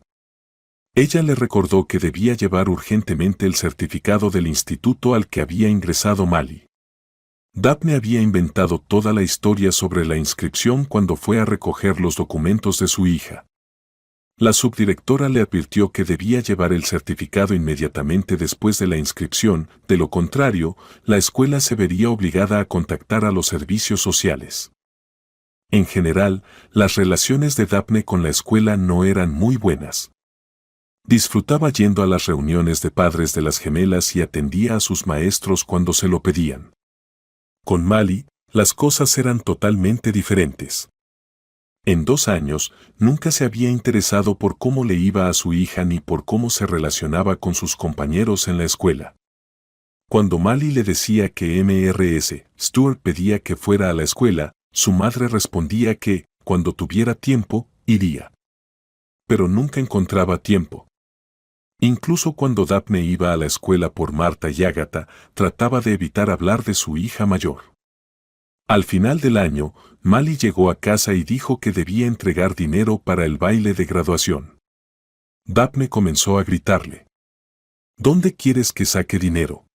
S1: Ella le recordó que debía llevar urgentemente el certificado del instituto al que había ingresado Mali. Daphne había inventado toda la historia sobre la inscripción cuando fue a recoger los documentos de su hija. La subdirectora le advirtió que debía llevar el certificado inmediatamente después de la inscripción, de lo contrario, la escuela se vería obligada a contactar a los servicios sociales. En general, las relaciones de Daphne con la escuela no eran muy buenas. Disfrutaba yendo a las reuniones de padres de las gemelas y atendía a sus maestros cuando se lo pedían. Con Mali, las cosas eran totalmente diferentes. En 2 años, nunca se había interesado por cómo le iba a su hija ni por cómo se relacionaba con sus compañeros en la escuela. Cuando Mali le decía que Mrs. Stewart pedía que fuera a la escuela, su madre respondía que, cuando tuviera tiempo, iría. Pero nunca encontraba tiempo. Incluso cuando Daphne iba a la escuela por Marta y Agatha, trataba de evitar hablar de su hija mayor. Al final del año, Mali llegó a casa y dijo que debía entregar dinero para el baile de graduación. Daphne comenzó a gritarle. ¿Dónde quieres que saque dinero?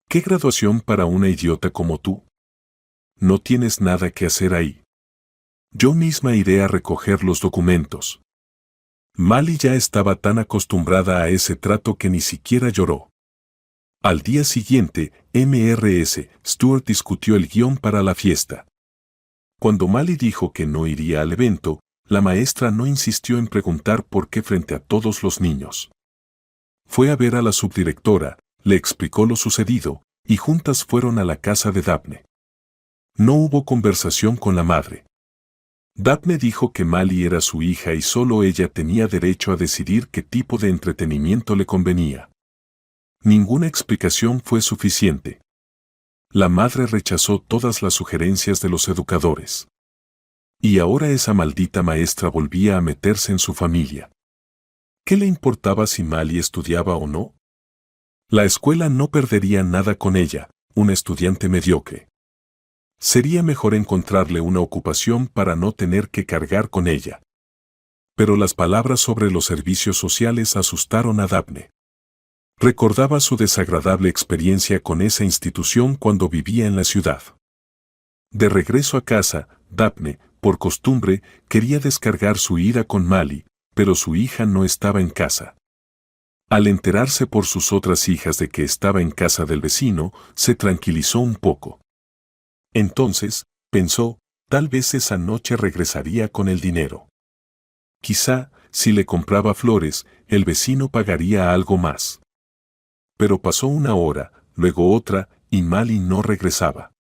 S1: ¿Qué graduación para una idiota como tú? No tienes nada que hacer ahí. Yo misma iré a recoger los documentos. Mali ya estaba tan acostumbrada a ese trato que ni siquiera lloró. Al día siguiente, Mrs. Stewart discutió el guión para la fiesta. Cuando Mali dijo que no iría al evento, la maestra no insistió en preguntar por qué frente a todos los niños. Fue a ver a la subdirectora, le explicó lo sucedido, y juntas fueron a la casa de Daphne. No hubo conversación con la madre. Daphne dijo que Mali era su hija y solo ella tenía derecho a decidir qué tipo de entretenimiento le convenía. Ninguna explicación fue suficiente. La madre rechazó todas las sugerencias de los educadores. Y ahora esa maldita maestra volvía a meterse en su familia. ¿Qué le importaba si Mali estudiaba o no? La escuela no perdería nada con ella, un estudiante mediocre. Sería mejor encontrarle una ocupación para no tener que cargar con ella. Pero las palabras sobre los servicios sociales asustaron a Daphne. Recordaba su desagradable experiencia con esa institución cuando vivía en la ciudad. De regreso a casa, Daphne, por costumbre, quería descargar su ira con Mali, pero su hija no estaba en casa. Al enterarse por sus otras hijas de que estaba en casa del vecino, se tranquilizó un poco. Entonces, pensó, tal vez esa noche regresaría con el dinero. Quizá, si le compraba flores, el vecino pagaría algo más. Pero pasó una hora, luego otra, y Mali no regresaba.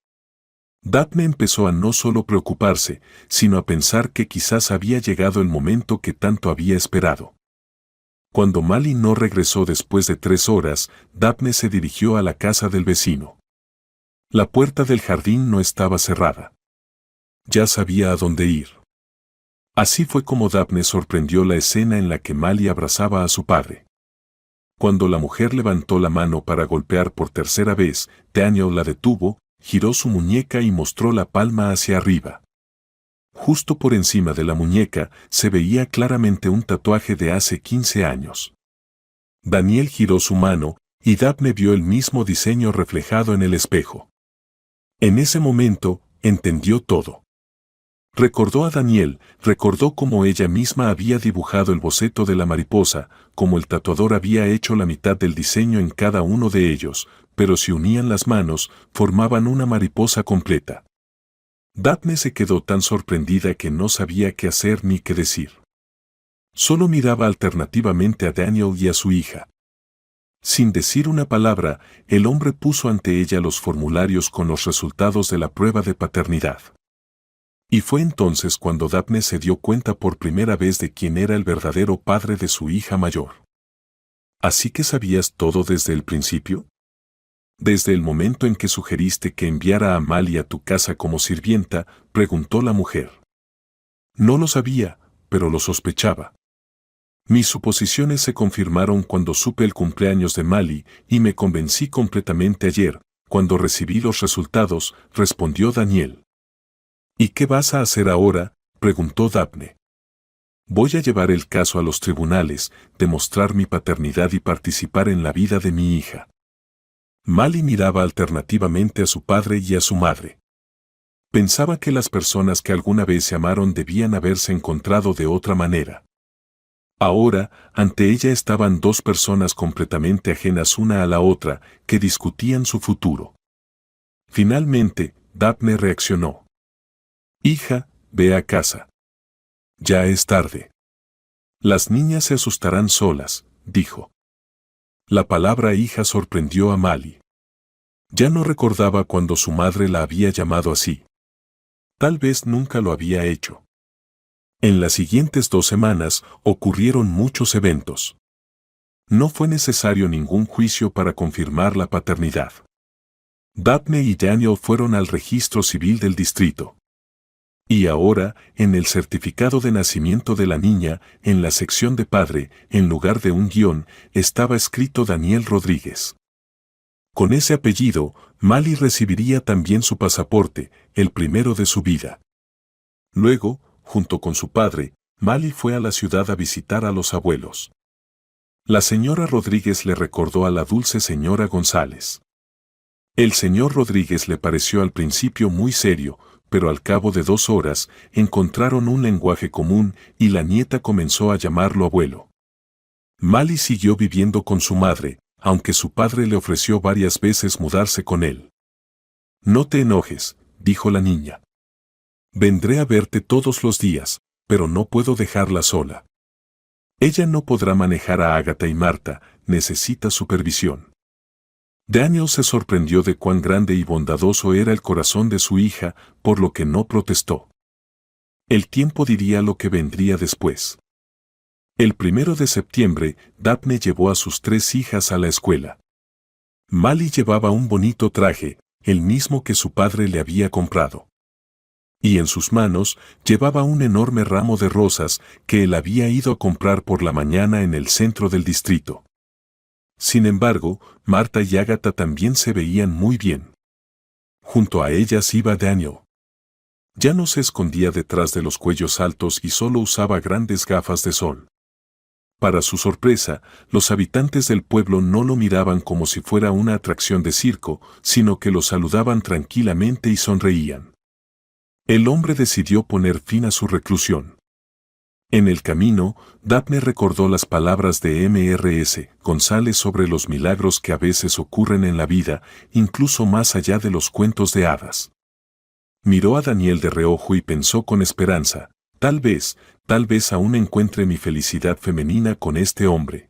S1: Daphne empezó a no solo preocuparse, sino a pensar que quizás había llegado el momento que tanto había esperado. Cuando Mali no regresó después de 3 horas, Daphne se dirigió a la casa del vecino. La puerta del jardín no estaba cerrada. Ya sabía a dónde ir. Así fue como Daphne sorprendió la escena en la que Mali abrazaba a su padre. Cuando la mujer levantó la mano para golpear por tercera vez, Daniel la detuvo, giró su muñeca y mostró la palma hacia arriba. Justo por encima de la muñeca se veía claramente un tatuaje de hace 15 años. Daniel giró su mano, y Daphne vio el mismo diseño reflejado en el espejo. En ese momento, entendió todo. Recordó a Daniel, recordó cómo ella misma había dibujado el boceto de la mariposa, cómo el tatuador había hecho la mitad del diseño en cada uno de ellos, pero si unían las manos, formaban una mariposa completa. Daphne se quedó tan sorprendida que no sabía qué hacer ni qué decir. Solo miraba alternativamente a Daniel y a su hija. Sin decir una palabra, el hombre puso ante ella los formularios con los resultados de la prueba de paternidad. Y fue entonces cuando Daphne se dio cuenta por primera vez de quién era el verdadero padre de su hija mayor. ¿Así que sabías todo desde el principio? Desde el momento en que sugeriste que enviara a Mali a tu casa como sirvienta, preguntó la mujer. No lo sabía, pero lo sospechaba. Mis suposiciones se confirmaron cuando supe el cumpleaños de Mali y me convencí completamente ayer, cuando recibí los resultados, respondió Daniel. ¿Y qué vas a hacer ahora?, preguntó Daphne. Voy a llevar el caso a los tribunales, demostrar mi paternidad y participar en la vida de mi hija. Mali miraba alternativamente a su padre y a su madre. Pensaba que las personas que alguna vez se amaron debían haberse encontrado de otra manera. Ahora, ante ella estaban 2 personas completamente ajenas una a la otra, que discutían su futuro. Finalmente, Daphne reaccionó. Hija, ve a casa. Ya es tarde. Las niñas se asustarán solas, dijo. La palabra hija sorprendió a Mali. Ya no recordaba cuando su madre la había llamado así. Tal vez nunca lo había hecho. En las siguientes 2 semanas ocurrieron muchos eventos. No fue necesario ningún juicio para confirmar la paternidad. Daphne y Daniel fueron al registro civil del distrito. Y ahora, en el certificado de nacimiento de la niña, en la sección de padre, en lugar de un guión, estaba escrito Daniel Rodríguez. Con ese apellido, Mali recibiría también su pasaporte, el primero de su vida. Luego, junto con su padre, Mali fue a la ciudad a visitar a los abuelos. La señora Rodríguez le recordó a la dulce señora González. El señor Rodríguez le pareció al principio muy serio, pero al cabo de 2 horas encontraron un lenguaje común y la nieta comenzó a llamarlo abuelo. Mali siguió viviendo con su madre, aunque su padre le ofreció varias veces mudarse con él. No te enojes, dijo la niña. Vendré a verte todos los días, pero no puedo dejarla sola. Ella no podrá manejar a Ágata y Marta, necesita supervisión. Daniel se sorprendió de cuán grande y bondadoso era el corazón de su hija, por lo que no protestó. El tiempo diría lo que vendría después. El 1 de septiembre, Daphne llevó a sus 3 hijas a la escuela. Mali llevaba un bonito traje, el mismo que su padre le había comprado. Y en sus manos llevaba un enorme ramo de rosas que él había ido a comprar por la mañana en el centro del distrito. Sin embargo, Marta y Ágata también se veían muy bien. Junto a ellas iba Daniel. Ya no se escondía detrás de los cuellos altos y solo usaba grandes gafas de sol. Para su sorpresa, los habitantes del pueblo no lo miraban como si fuera una atracción de circo, sino que lo saludaban tranquilamente y sonreían. El hombre decidió poner fin a su reclusión. En el camino, Daphne recordó las palabras de M.R.S. González sobre los milagros que a veces ocurren en la vida, incluso más allá de los cuentos de hadas. Miró a Daniel de reojo y pensó con esperanza, tal vez aún encuentre mi felicidad femenina con este hombre.